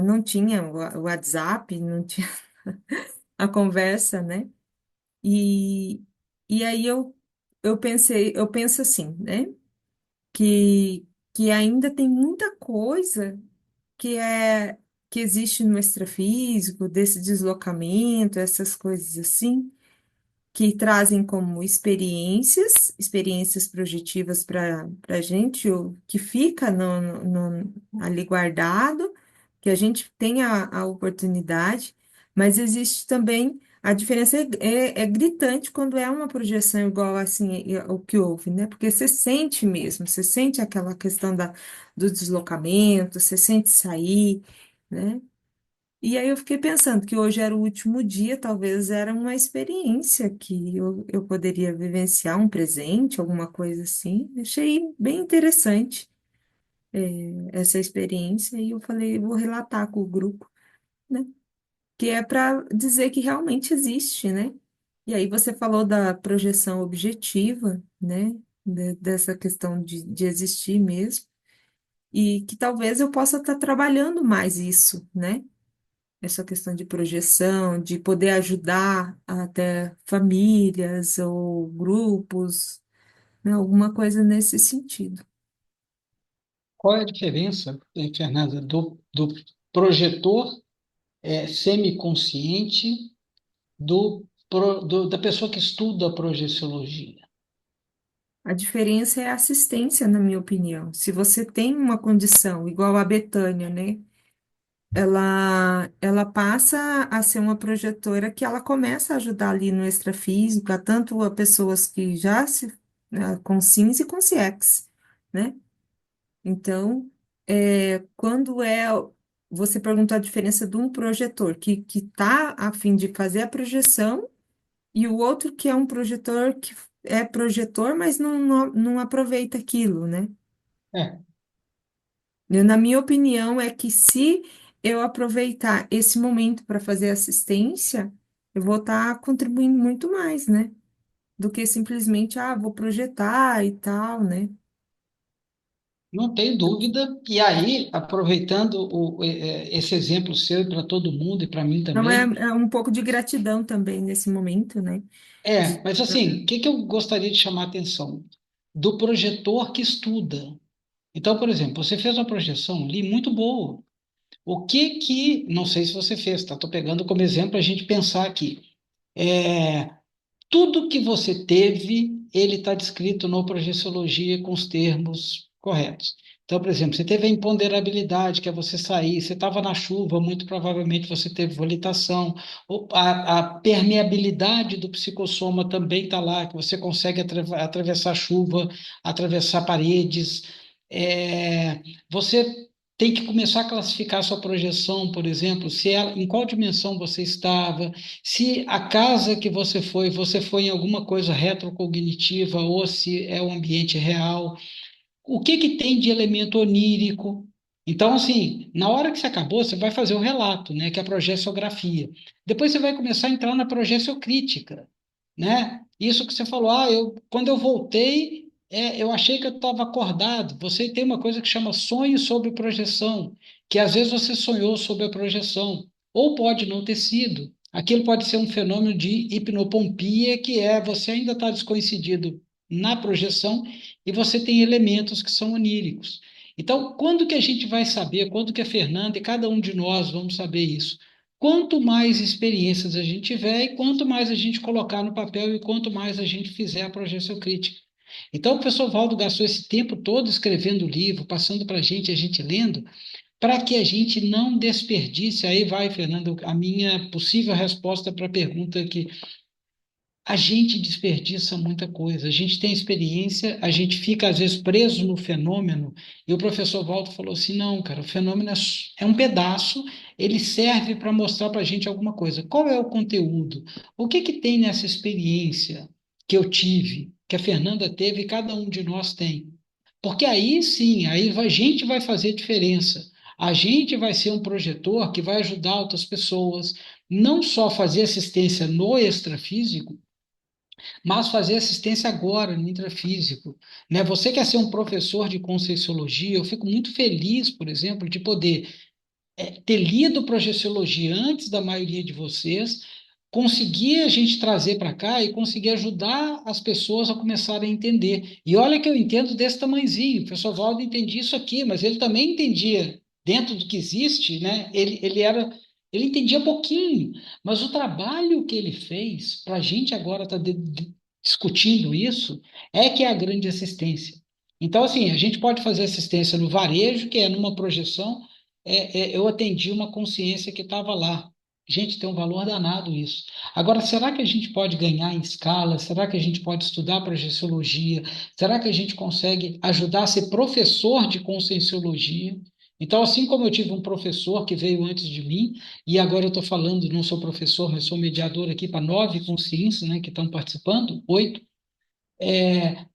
Não tinha o WhatsApp, não tinha a conversa, né? E, e aí eu penso assim, né? Que, que ainda tem muita coisa que é que existe no extrafísico, desse deslocamento, essas coisas assim que trazem como experiências projetivas para a gente, o que fica ali guardado, que a gente tem a oportunidade, mas existe também, a diferença é gritante quando é uma projeção igual assim, o que houve, né? Porque você sente mesmo, você sente aquela questão do deslocamento, você sente sair, né? E aí eu fiquei pensando que hoje era o último dia, talvez era uma experiência que eu poderia vivenciar, um presente, alguma coisa assim. Achei bem interessante, essa experiência e eu falei, vou relatar com o grupo, né? Que é para dizer que realmente existe, né? E aí você falou da projeção objetiva, né? Dessa questão de existir mesmo, e que talvez eu possa estar trabalhando mais isso, né? essa questão de projeção, de poder ajudar até famílias ou grupos, né? Alguma coisa nesse sentido. Qual é a diferença, Fernanda, do projetor semiconsciente da pessoa que estuda a projeciologia? A diferença é a assistência, na minha opinião. Se você tem uma condição igual a Betânia, né? Ela passa a ser uma projetora que ela começa a ajudar ali no extrafísico, a tanto a pessoas que já se, com SINS e com CIEX, né? Então, quando você perguntou a diferença de um projetor que está a fim de fazer a projeção e o outro que é um projetor que é projetor, mas não aproveita aquilo, né? É, Na minha opinião, é que se eu aproveitar esse momento para fazer assistência, eu vou estar contribuindo muito mais, né? Do que simplesmente, vou projetar e tal, né? não tem dúvida. E aí, aproveitando esse exemplo seu para todo mundo e para mim Então é, também, é um pouco de gratidão também nesse momento, né? mas assim, o que que eu gostaria de chamar a atenção? Do projetor que estuda. Então, por exemplo, você fez uma projeção ali muito boa. Não sei se você fez, tá? Estou pegando como exemplo a gente pensar aqui. É, tudo que você teve, ele está descrito no Projeciologia com os termos corretos. Então, por exemplo, você teve a imponderabilidade, que é você sair, você estava na chuva, muito provavelmente você teve volitação. A permeabilidade do psicossoma também está lá, que você consegue atravessar chuva, atravessar paredes. Você tem que começar a classificar a sua projeção, por exemplo, em qual dimensão você estava, se a casa que você foi em alguma coisa retrocognitiva ou se é um ambiente real, o que que tem de elemento onírico? Então, assim, na hora que você acabou, você vai fazer o relato, né, que é a projeciografia. Depois você vai começar a entrar na projeciocrítica, né? Isso que você falou, quando eu voltei, eu achei que eu estava acordado. Você tem uma coisa que chama sonho sobre projeção, que às vezes você sonhou sobre a projeção, ou pode não ter sido. Aquilo pode ser um fenômeno de hipnopompia, que é você ainda está descoincidido na projeção e você tem elementos que são oníricos. Então, quando que a gente vai saber, quando que a Fernanda e cada um de nós vamos saber isso? Quanto mais experiências a gente tiver e quanto mais a gente colocar no papel e quanto mais a gente fizer a projeção crítica. Então, o professor Valdo gastou esse tempo todo escrevendo o livro, passando para a gente lendo, para que a gente não desperdice. Aí vai, Fernando, a minha possível resposta para a pergunta que a gente desperdiça muita coisa. A gente tem experiência, a gente fica às vezes preso no fenômeno, e o professor Walter falou assim: não, cara, o fenômeno é um pedaço, ele serve para mostrar para a gente alguma coisa. Qual é o conteúdo? O que que tem nessa experiência que eu tive, que a Fernanda teve e cada um de nós tem? Porque aí sim, a gente vai fazer diferença. A gente vai ser um projetor que vai ajudar outras pessoas, não só fazer assistência no extrafísico, mas fazer assistência agora no intrafísico, né? Você quer ser um professor de Conscienciologia, eu fico muito feliz, por exemplo, de poder ter lido Projeciologia antes da maioria de vocês, conseguir a gente trazer para cá e conseguir ajudar as pessoas a começarem a entender. E olha que eu entendo desse tamanhozinho, o professor Valdo entendia isso aqui, mas ele também entendia dentro do que existe, né? Ele entendia pouquinho, mas o trabalho que ele fez para a gente agora estar discutindo isso é que é a grande assistência. Então, assim, a gente pode fazer assistência no varejo, que é numa projeção, eu atendi uma consciência que estava lá. Gente, tem um valor danado isso. Agora, será que a gente pode ganhar em escala? Será que a gente pode estudar projeciologia? Será que a gente consegue ajudar a ser professor de conscienciologia? Então, assim como eu tive um professor que veio antes de mim, e agora eu estou falando, não sou professor, mas sou mediador aqui para 9 consciências, né, que estão participando, 8.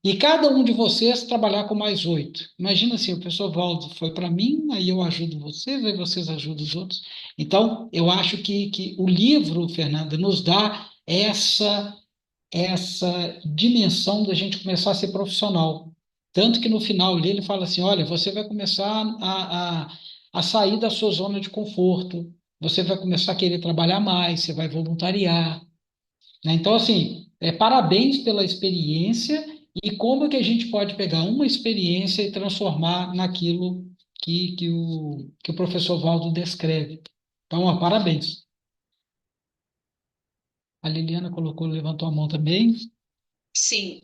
E cada um de vocês trabalhar com mais 8. Imagina assim, o professor Valdo foi para mim, aí eu ajudo vocês, aí vocês ajudam os outros. Então, eu acho que o livro, Fernanda, nos dá essa dimensão da gente começar a ser profissional. Tanto que no final ali ele fala assim: olha, você vai começar a sair da sua zona de conforto, você vai começar a querer trabalhar mais, você vai voluntariar, né? Então, assim, parabéns pela experiência e como que a gente pode pegar uma experiência e transformar naquilo que o professor Valdo descreve. Então, ó, parabéns. A Liliana colocou, levantou a mão também. Sim,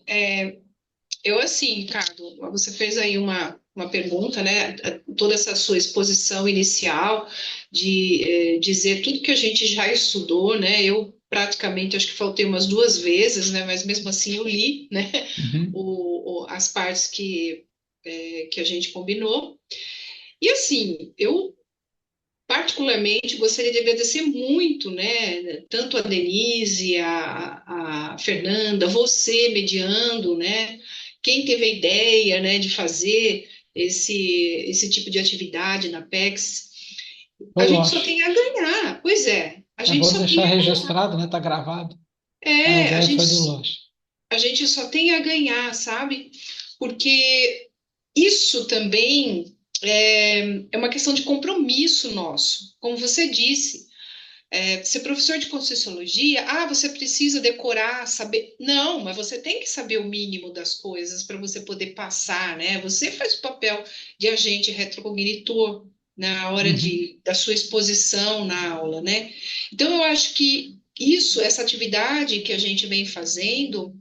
eu assim, Ricardo, você fez aí uma pergunta, né? Toda essa sua exposição inicial de dizer tudo que a gente já estudou, né? Eu praticamente acho que faltei umas duas vezes, né? Mas mesmo assim eu li, né? Uhum. As partes que a gente combinou. E assim, eu particularmente gostaria de agradecer muito, né? Tanto a Denise, a Fernanda, você mediando, né? Quem teve a ideia, né, de fazer esse tipo de atividade na PEX, Foi a o gente só Loche. tem a ganhar. Pois é, a É gente bom só deixar tem a ganhar. registrado, né? Tá gravado. A É, ideia foi do Loche. a gente só tem a ganhar, sabe? Porque isso também é uma questão de compromisso nosso. Como você disse, ser professor de Conscienciologia, você precisa decorar, saber. Não, mas você tem que saber o mínimo das coisas para você poder passar, né? Você faz o papel de agente retrocognitor na hora Uhum. da sua exposição na aula, né? Então, eu acho que isso, essa atividade que a gente vem fazendo,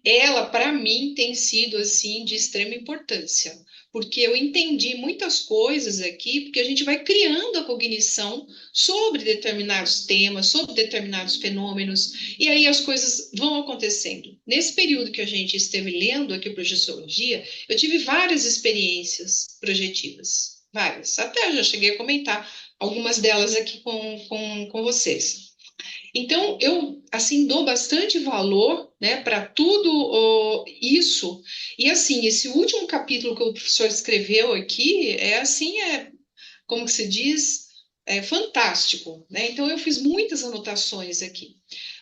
ela, para mim, tem sido assim de extrema importância, porque eu entendi muitas coisas aqui, porque a gente vai criando a cognição sobre determinados temas, sobre determinados fenômenos, e aí as coisas vão acontecendo. Nesse período que a gente esteve lendo aqui Projeciologia, eu tive várias experiências projetivas, várias, até já cheguei a comentar algumas delas aqui com vocês. Então, eu, assim, dou bastante valor, né, para tudo isso. E, assim, esse último capítulo que o professor escreveu aqui assim, como que se diz, fantástico, né? Então, eu fiz muitas anotações aqui.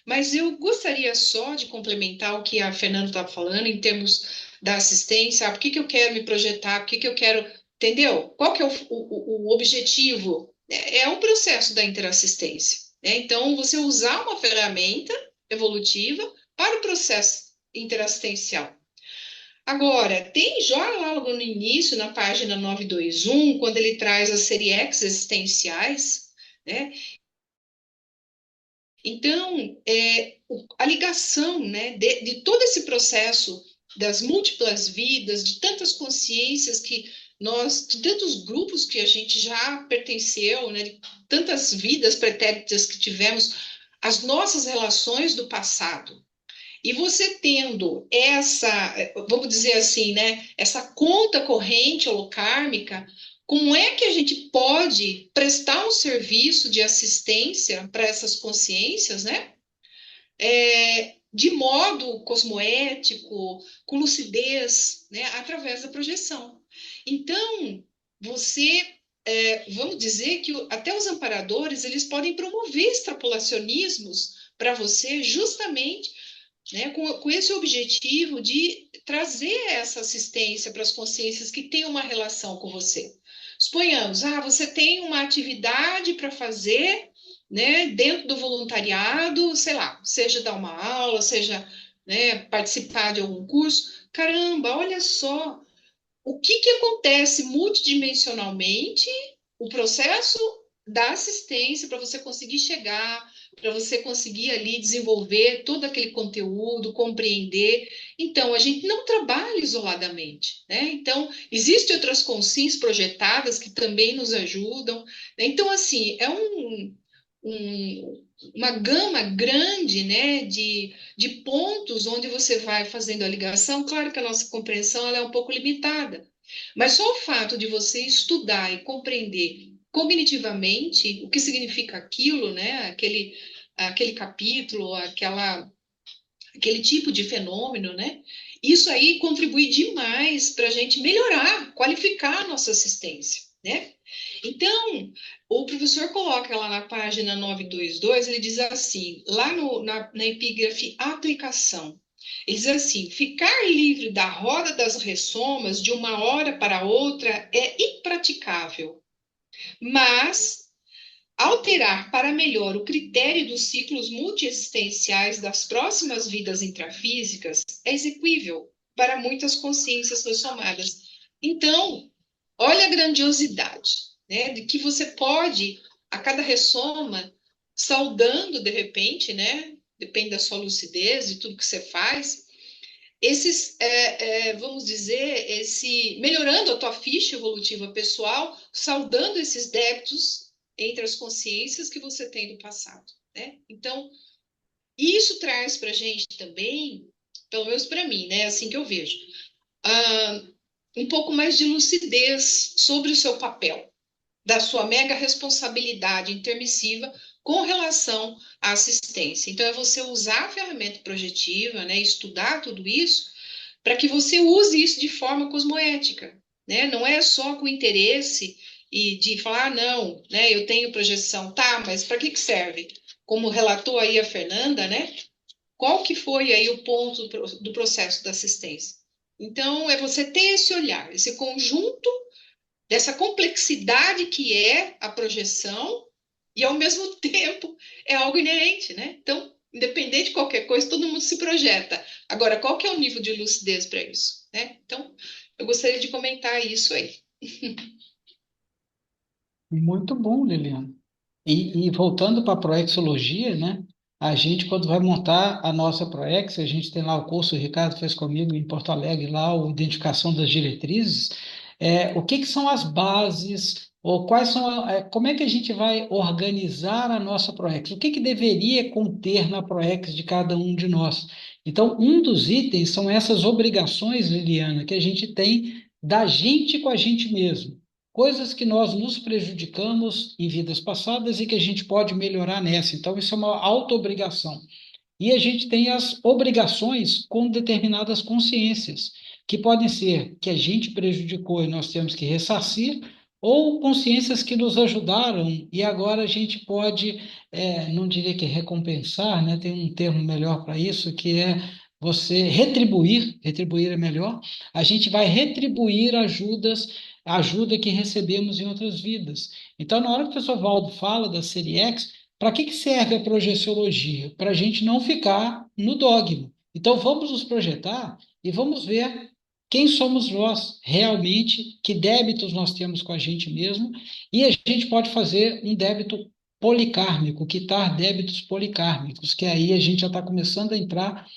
Mas eu gostaria só de complementar o que a Fernanda estava falando em termos da assistência. Por que que eu quero me projetar? Por que que eu quero... Entendeu? Qual que é o objetivo? É um processo da interassistência, né? Então, você usar uma ferramenta evolutiva para o processo interassistencial. Agora, tem já lá logo no início, na página 921, quando ele traz as série X existenciais, né? Então, a ligação, né, de todo esse processo das múltiplas vidas, de tantas consciências que nós, de tantos grupos que a gente já pertenceu, né, de tantas vidas pretéritas que tivemos, as nossas relações do passado. E você tendo vamos dizer assim, né, essa conta corrente holocármica, como é que a gente pode prestar um serviço de assistência para essas consciências, né? De modo cosmoético, com lucidez, né, através da projeção. Então, você, vamos dizer que até os amparadores, eles podem promover extrapolacionismos para você justamente, né, com esse objetivo de trazer essa assistência para as consciências que têm uma relação com você. Suponhamos, você tem uma atividade para fazer, né, dentro do voluntariado, sei lá, seja dar uma aula, seja, né, participar de algum curso. Caramba, olha só, o que que acontece multidimensionalmente, o processo da assistência para você conseguir chegar, para você conseguir ali desenvolver todo aquele conteúdo, compreender. Então, a gente não trabalha isoladamente, né? Então, existem outras consciências projetadas que também nos ajudam, né? Então, assim, uma gama grande, né, de pontos onde você vai fazendo a ligação. Claro que a nossa compreensão ela é um pouco limitada, mas só o fato de você estudar e compreender cognitivamente o que significa aquilo, né, aquele capítulo, aquele tipo de fenômeno, né, isso aí contribui demais para a gente melhorar, qualificar a nossa assistência, né? Então, o professor coloca lá na página 922, ele diz assim, lá na epígrafe aplicação, ele diz assim, ficar livre da roda das ressomas de uma hora para outra é impraticável, mas alterar para melhor o critério dos ciclos multiexistenciais das próximas vidas intrafísicas é exequível para muitas consciências ressomadas. Então, olha a grandiosidade, né, de que você pode, a cada ressoma, saudando de repente, né, depende da sua lucidez e tudo que você faz, esses, vamos dizer, melhorando a tua ficha evolutiva pessoal, saudando esses débitos entre as consciências que você tem do passado, né? Então, isso traz para a gente também, pelo menos para mim, né? Assim que eu vejo, uh, um pouco mais de lucidez sobre o seu papel, da sua mega responsabilidade intermissiva com relação à assistência. Então, é você usar a ferramenta projetiva, né, estudar tudo isso, para que você use isso de forma cosmoética, né? Não é só com interesse e de falar, não, né, eu tenho projeção, tá, mas para que serve? Como relatou aí a Fernanda, né? Qual que foi aí o ponto do processo da assistência? Então, é você ter esse olhar, esse conjunto dessa complexidade que é a projeção e, ao mesmo tempo, é algo inerente, né? Então, independente de qualquer coisa, todo mundo se projeta. Agora, qual que é o nível de lucidez para isso, né? Então, eu gostaria de comentar isso aí. Muito bom, Liliana. E voltando para a proexologia, né? A gente, quando vai montar a nossa Proex, a gente tem lá o curso, o Ricardo fez comigo em Porto Alegre, lá, a identificação das diretrizes. O que que são as bases, ou quais são, como é que a gente vai organizar a nossa Proex? O que que deveria conter na Proex de cada um de nós? Então, um dos itens são essas obrigações, Liliana, que a gente tem da gente com a gente mesmo, coisas que nós nos prejudicamos em vidas passadas e que a gente pode melhorar nessa. Então, isso é uma auto-obrigação. E a gente tem as obrigações com determinadas consciências, que podem ser que a gente prejudicou e nós temos que ressarcir, ou consciências que nos ajudaram e agora a gente pode, não diria que recompensar, né? Tem um termo melhor para isso, que é você retribuir, retribuir é melhor, a gente vai retribuir ajuda que recebemos em outras vidas. Então, na hora que o professor Valdo fala da série X, para que que serve a projeciologia? Para a gente não ficar no dogma. Então, vamos nos projetar e vamos ver quem somos nós realmente, que débitos nós temos com a gente mesmo, e a gente pode fazer um débito policármico, quitar débitos policármicos, que aí a gente já está começando a entrar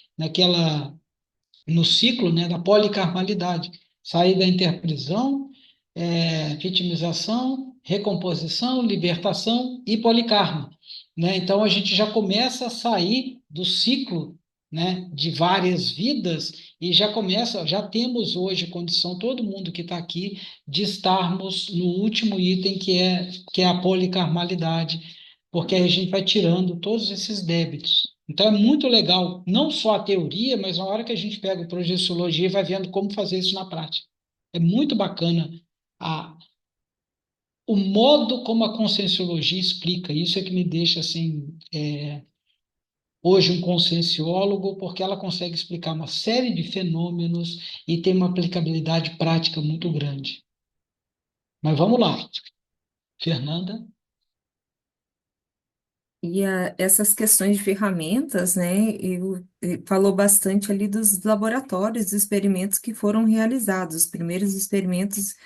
no ciclo, né, da policarmalidade, sair da interprisão, vitimização, recomposição, libertação e policarma, né? Então a gente já começa a sair do ciclo, né, de várias vidas e já temos hoje condição, todo mundo que está aqui, de estarmos no último item que é a policarmalidade, porque aí a gente vai tirando todos esses débitos. Então é muito legal, não só a teoria, mas na hora que a gente pega o projeciologia e vai vendo como fazer isso na prática. É muito bacana a, o modo como a conscienciologia explica. Isso é que me deixa assim, hoje um conscienciólogo, porque ela consegue explicar uma série de fenômenos e tem uma aplicabilidade prática muito grande. Mas vamos lá, Fernanda. E essas questões de ferramentas, né, falou bastante ali dos laboratórios, dos experimentos que foram realizados, os primeiros experimentos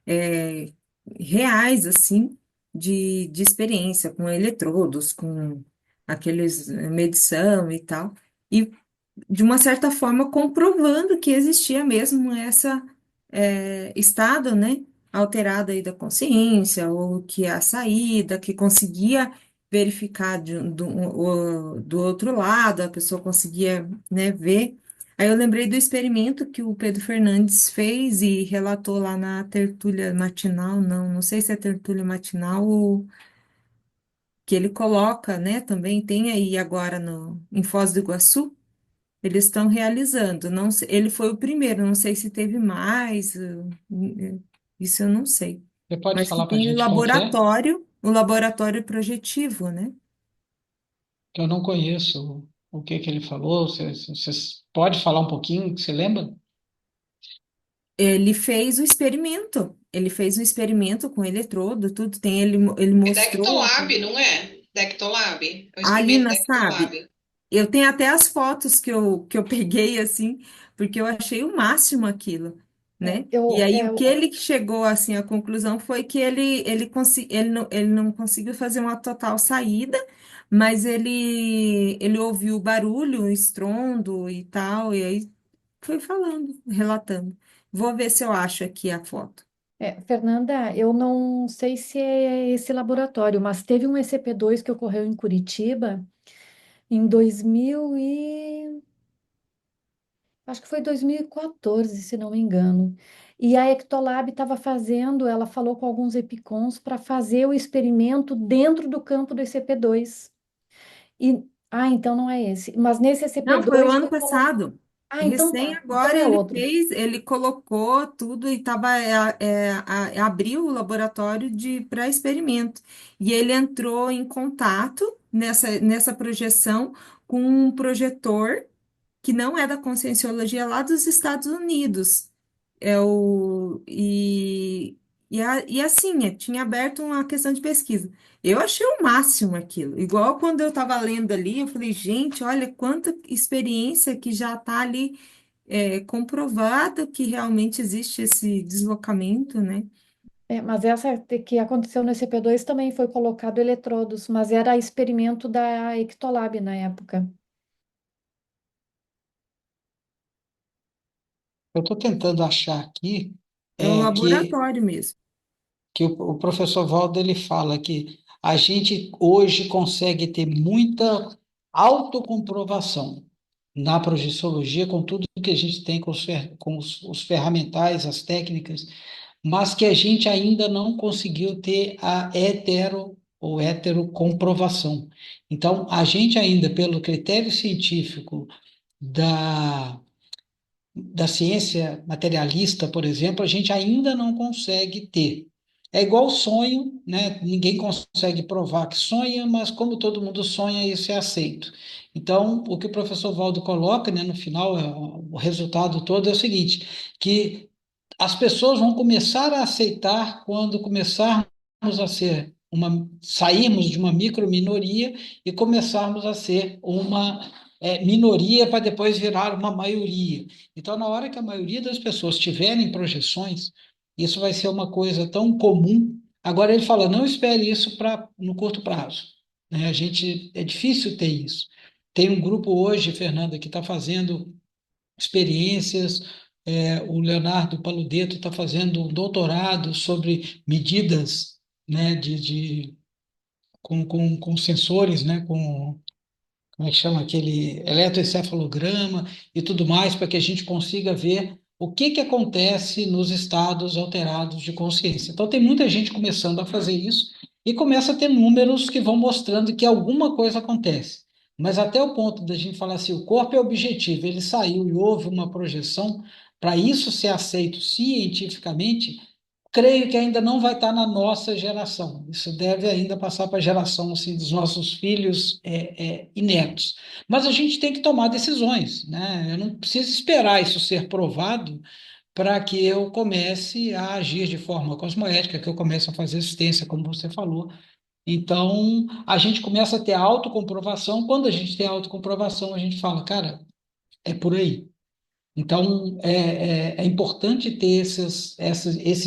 é, reais, assim, de experiência, com eletrodos, com aqueles medição e tal, e de uma certa forma comprovando que existia mesmo essa estado, né, alterado aí da consciência, ou que a saída, que conseguia verificar do outro lado, a pessoa conseguia, né, ver. Aí eu lembrei do experimento que o Pedro Fernandes fez e relatou lá na tertúlia matinal, não sei se é tertúlia matinal ou que ele coloca, né, também tem aí agora em Foz do Iguaçu, eles estão realizando. Não, ele foi o primeiro, não sei se teve mais, isso eu não sei. Você pode Mas que falar para a tem gente qual que é? o laboratório projetivo, né? Que eu não conheço o que que ele falou. Você pode falar um pouquinho, que você lembra? Ele fez o experimento. ele fez um experimento com eletrodo, tudo tem, ele É mostrou Dectolab, não é? Dectolab. É o a experimento Alina, sabe? Dectolab. Eu tenho até as fotos que eu peguei, assim, porque eu achei o máximo aquilo, É, né? E aí, o que ele chegou, assim, à conclusão foi que ele não conseguiu fazer uma total saída, mas ele ouviu o barulho, o estrondo e tal, e aí foi falando, relatando. Vou ver se eu acho aqui a foto. Fernanda, eu não sei se é esse laboratório, mas teve um ECP2 que ocorreu em Curitiba em 2000 e... Acho que foi 2014, se não me engano. E a Ectolab estava fazendo, ela falou com alguns EPICONs para fazer o experimento dentro do campo do ECP2. Então não é esse. Mas nesse Não, foi o ECP2 ano foi colocado. passado. Então Recém tá. Então agora é ele outro. fez, ele colocou tudo e abriu o laboratório de para experimento. E ele entrou em contato nessa projeção com um projetor que não é da Conscienciologia lá dos Estados Unidos. E assim, tinha aberto uma questão de pesquisa. Eu achei o máximo aquilo. Igual quando eu estava lendo ali, eu falei, gente, olha quanta experiência que já está ali comprovado que realmente existe esse deslocamento, né? Mas essa que aconteceu no ECP2 também foi colocado eletrodos, mas era experimento da Ectolab na época. Eu estou tentando achar aqui É um é, que laboratório mesmo. que o professor Valdo ele fala que a gente hoje consegue ter muita autocomprovação na projeciologia com tudo que a gente tem com os ferramentais, as técnicas, mas que a gente ainda não conseguiu ter a heterocomprovação. Então, a gente ainda, pelo critério científico da ciência materialista, por exemplo, a gente ainda não consegue ter. É igual sonho, né? Ninguém consegue provar que sonha, mas como todo mundo sonha, isso é aceito. Então, o que o professor Valdo coloca, né, no final, o resultado todo é o seguinte, que as pessoas vão começar a aceitar quando começarmos a sairmos de uma microminoria e começarmos a ser uma minoria para depois virar uma maioria. Então, na hora que a maioria das pessoas tiverem projeções, isso vai ser uma coisa tão comum. Agora ele fala, não espere isso no curto prazo, né? É difícil ter isso. Tem um grupo hoje, Fernanda, que está fazendo experiências. O Leonardo Paludeto está fazendo um doutorado sobre medidas, né, com sensores, né, como é que chama aquele eletroencefalograma e tudo mais, para que a gente consiga ver o que que acontece nos estados alterados de consciência. Então, tem muita gente começando a fazer isso e começa a ter números que vão mostrando que alguma coisa acontece. Mas até o ponto da gente falar assim, o corpo é objetivo, ele saiu e houve uma projeção, para isso ser aceito cientificamente, creio que ainda não vai estar na nossa geração. Isso deve ainda passar para a geração assim, dos nossos filhos e netos. Mas a gente tem que tomar decisões, né? Eu não preciso esperar isso ser provado para que eu comece a agir de forma cosmoética, que eu comece a fazer assistência, como você falou. Então, a gente começa a ter autocomprovação. Quando a gente tem autocomprovação, a gente fala, cara, é por aí. Então, é importante ter esses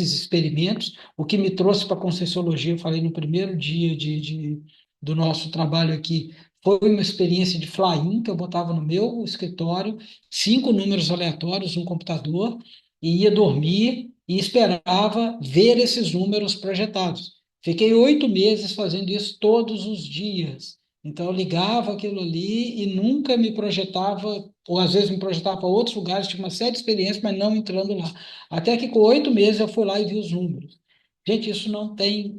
experimentos. O que me trouxe para a Conscienciologia, eu falei no primeiro dia do nosso trabalho aqui, foi uma experiência de fly-in, que eu botava no meu escritório, 5 números aleatórios no computador, e ia dormir e esperava ver esses números projetados. Fiquei 8 meses fazendo isso todos os dias. Então, eu ligava aquilo ali e nunca me projetava, ou às vezes me projetava para outros lugares, tive uma série de experiências, mas não entrando lá. Até que com 8 meses eu fui lá e vi os números. Gente, isso não tem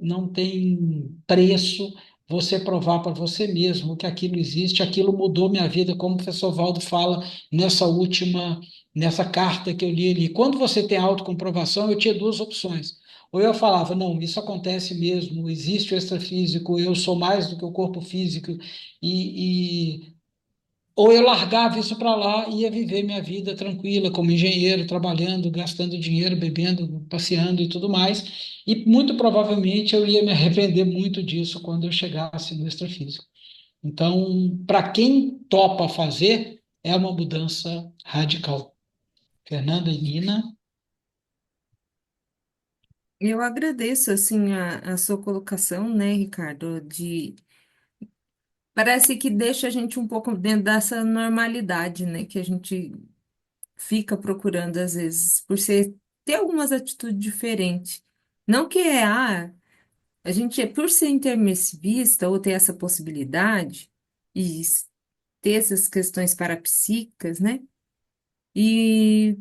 preço você provar para você mesmo que aquilo existe, aquilo mudou minha vida, como o professor Valdo fala nessa carta que eu li ali. Quando você tem autocomprovação, eu tinha duas opções. Ou eu falava, não, isso acontece mesmo, existe o extrafísico, eu sou mais do que o corpo físico, e ou eu largava isso para lá e ia viver minha vida tranquila, como engenheiro, trabalhando, gastando dinheiro, bebendo, passeando e tudo mais. E muito provavelmente eu ia me arrepender muito disso quando eu chegasse no extrafísico. Então, para quem topa fazer, é uma mudança radical. Fernanda e Nina, Eu agradeço, assim, a sua colocação, né, Ricardo, de... Parece que deixa a gente um pouco dentro dessa normalidade, né, que a gente fica procurando às vezes, por ser, ter algumas atitudes diferentes. Não que a gente, por ser intermissivista ou ter essa possibilidade e ter essas questões parapsíquicas, né? E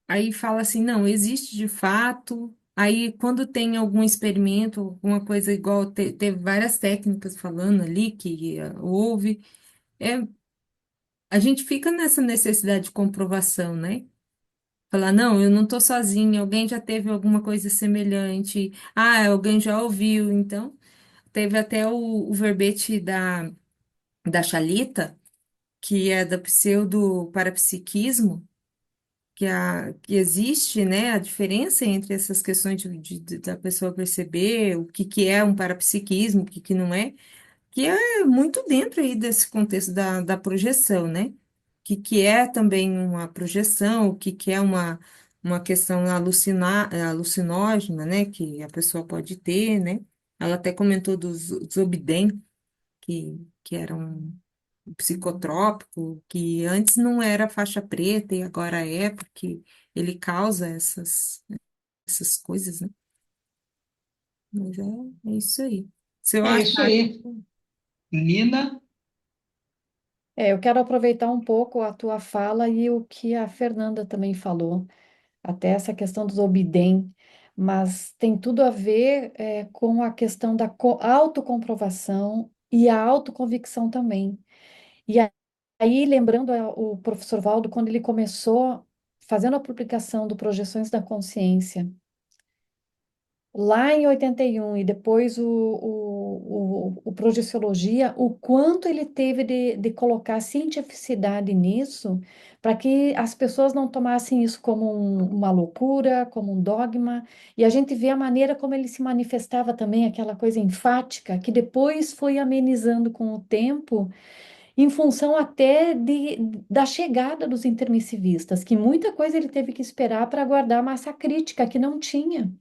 aí fala assim, não, existe de fato. Aí, quando tem algum experimento, alguma coisa igual, teve várias técnicas falando ali que houve, é, a gente fica nessa necessidade de comprovação, né? Falar, não, eu não estou sozinha, alguém já teve alguma coisa semelhante, alguém já ouviu. Então, teve até o verbete da Xalita, que é da pseudo-parapsiquismo, que existe, né, a diferença entre essas questões da pessoa perceber o que é um parapsiquismo, o que não é, que é muito dentro aí desse contexto da projeção, né? Que é também uma projeção, o que é uma questão alucinógena, né? Que a pessoa pode ter, né? Ela até comentou dos Zolpidem, que era um psicotrópico, que antes não era faixa preta e agora é, porque ele causa essas coisas, né? Mas é isso aí. Se eu é isso achar. aí. Nina, Eu quero aproveitar um pouco a tua fala e o que a Fernanda também falou, até essa questão dos obidem, mas tem tudo a ver com a questão da autocomprovação e a autoconvicção também. E aí, lembrando o professor Valdo, quando ele começou fazendo a publicação do Projeções da Consciência, lá em 81 e depois o Projeciologia, o quanto ele teve de colocar cientificidade nisso, para que as pessoas não tomassem isso como uma loucura, como um dogma, e a gente vê a maneira como ele se manifestava também, aquela coisa enfática, que depois foi amenizando com o tempo, em função até da chegada dos intermissivistas, que muita coisa ele teve que esperar para guardar a massa crítica, que não tinha.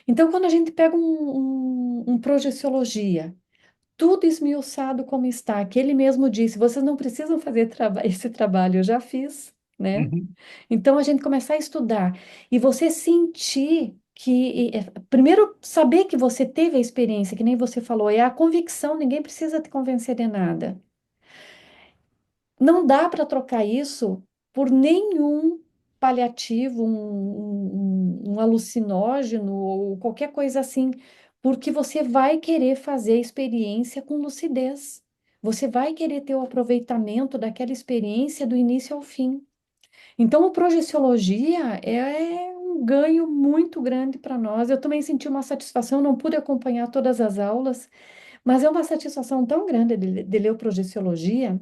Então, quando a gente pega um projeciologia, tudo esmiuçado como está, que ele mesmo disse, vocês não precisam fazer esse trabalho, eu já fiz, né? uhum, Então, a gente começar a estudar e você sentir primeiro, saber que você teve a experiência, que nem você falou, é a convicção, ninguém precisa te convencer de nada. Não dá para trocar isso por nenhum paliativo, um alucinógeno ou qualquer coisa assim, porque você vai querer fazer a experiência com lucidez. Você vai querer ter o aproveitamento daquela experiência do início ao fim. Então, o projeciologia é um ganho muito grande para nós. Eu também senti uma satisfação, não pude acompanhar todas as aulas, mas é uma satisfação tão grande de ler o projeciologia,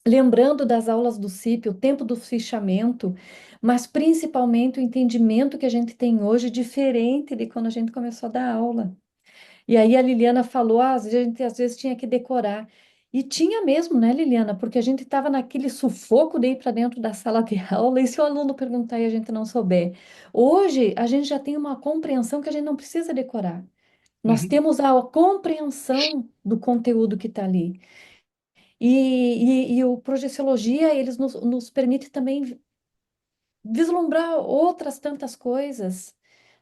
lembrando das aulas do CIP, o tempo do fichamento, mas principalmente o entendimento que a gente tem hoje, diferente de quando a gente começou a dar aula. E aí a Liliana falou, a gente às vezes tinha que decorar. E tinha mesmo, né, Liliana? Porque a gente estava naquele sufoco de ir para dentro da sala de aula, e se o aluno perguntar e a gente não souber? Hoje, a gente já tem uma compreensão que a gente não precisa decorar. Nós uhum. temos a compreensão do conteúdo que está ali. E o Projeciologia, eles nos permite também vislumbrar outras tantas coisas,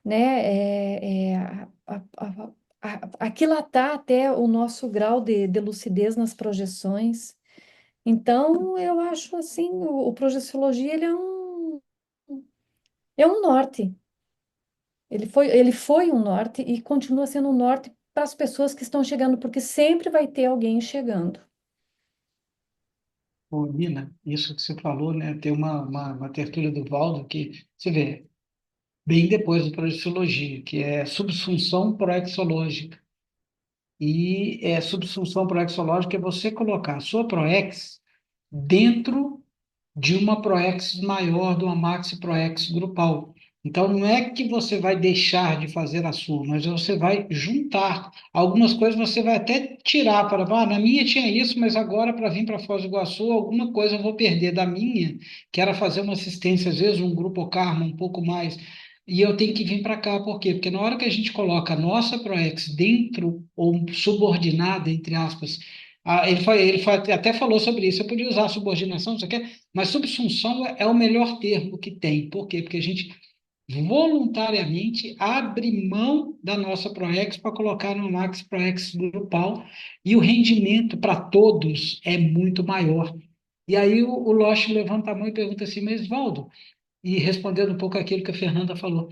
né? Aquilatar até o nosso grau de lucidez nas projeções. Então, eu acho assim, o Projeciologia, ele é um norte. Ele foi um norte e continua sendo um norte para as pessoas que estão chegando, porque sempre vai ter alguém chegando. Ô, Nina, isso que você falou, né? Tem uma tertúlia do Valdo que você vê bem depois do Projeciologia, que é subsunção proexológica. E subsunção proexológica é você colocar a sua proex dentro de uma ProEx maior, de uma Maxi ProEx grupal. Então, não é que você vai deixar de fazer a sua, mas você vai juntar. Algumas coisas você vai até tirar para, na minha tinha isso, mas agora para vir para Foz do Iguaçu, alguma coisa eu vou perder da minha, que era fazer uma assistência, às vezes um grupo Karma, um pouco mais. E eu tenho que vir para cá, por quê? Porque na hora que a gente coloca a nossa ProEx dentro, ou subordinada, entre aspas, até falou sobre isso. Eu podia usar subordinação, não sei o quê, mas subsunção é o melhor termo que tem. Por quê? Porque a gente voluntariamente abre mão da nossa ProEx para colocar no Max ProEx grupal e o rendimento para todos é muito maior. E aí o Loche levanta a mão e pergunta assim, mas Valdo, e respondendo um pouco aquilo que a Fernanda falou,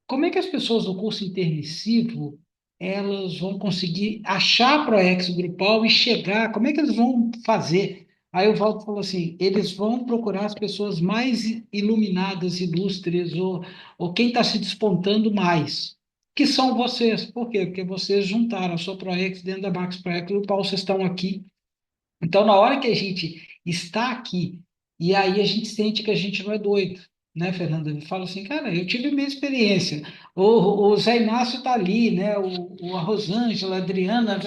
como é que as pessoas do curso intermissivo elas vão conseguir achar a Proex grupal e chegar? Como é que eles vão fazer? Aí o Walter falou assim: eles vão procurar as pessoas mais iluminadas, ilustres, ou quem está se despontando mais, que são vocês. Por quê? Porque vocês juntaram a sua Proex dentro da Max Proex grupal, vocês estão aqui. Então, na hora que a gente está aqui, e aí a gente sente que a gente não é doido, né, Fernanda? Ele fala assim, cara, eu tive minha experiência. O Zé Inácio está ali, né? A Rosângela, a Adriana,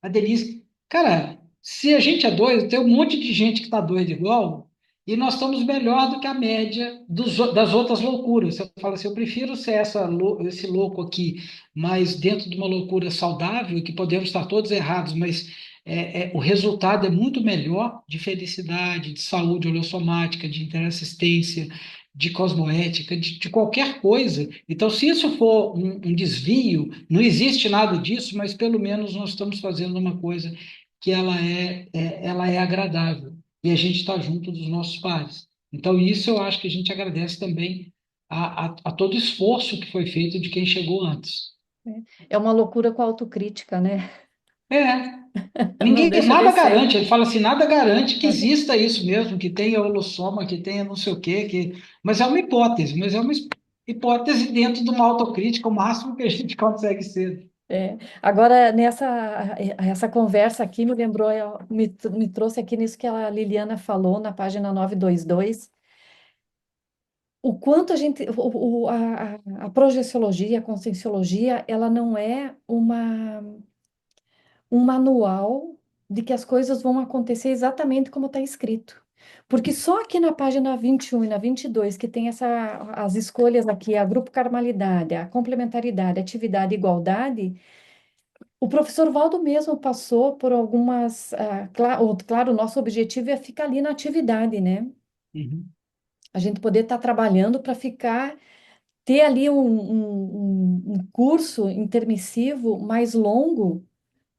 a Denise. Cara, se a gente é doido, tem um monte de gente que está doido igual, e nós estamos melhor do que a média das outras loucuras. Você fala assim, eu prefiro ser esse louco aqui, mas dentro de uma loucura saudável, que podemos estar todos errados, mas o resultado é muito melhor de felicidade, de saúde holossomática, de interassistência, de cosmoética, de qualquer coisa. Então, se isso for um desvio, não existe nada disso, mas pelo menos nós estamos fazendo uma coisa que ela é agradável e a gente está junto dos nossos pares. Então, isso eu acho que a gente agradece também a todo o esforço que foi feito de quem chegou antes. É uma loucura com autocrítica, né? É, Não ninguém, deixa de nada ser. garante, ele fala assim, nada garante que exista isso mesmo, que tenha holossoma, que tenha não sei o quê, mas é uma hipótese, mas é uma hipótese dentro de uma autocrítica, o máximo que a gente consegue ser. É. Agora, essa conversa aqui me lembrou, me trouxe aqui nisso que a Liliana falou na página 922, o quanto a gente, a projeciologia, a conscienciologia, ela não é um manual de que as coisas vão acontecer exatamente como está escrito. Porque só aqui na página 21 e na 22, que tem as escolhas aqui, a grupo carmalidade, a complementaridade, atividade e igualdade, o professor Valdo mesmo passou por algumas. Claro, o nosso objetivo é ficar ali na atividade, né? Uhum, A gente poder estar trabalhando para ficar, ter ali um curso intermissivo mais longo,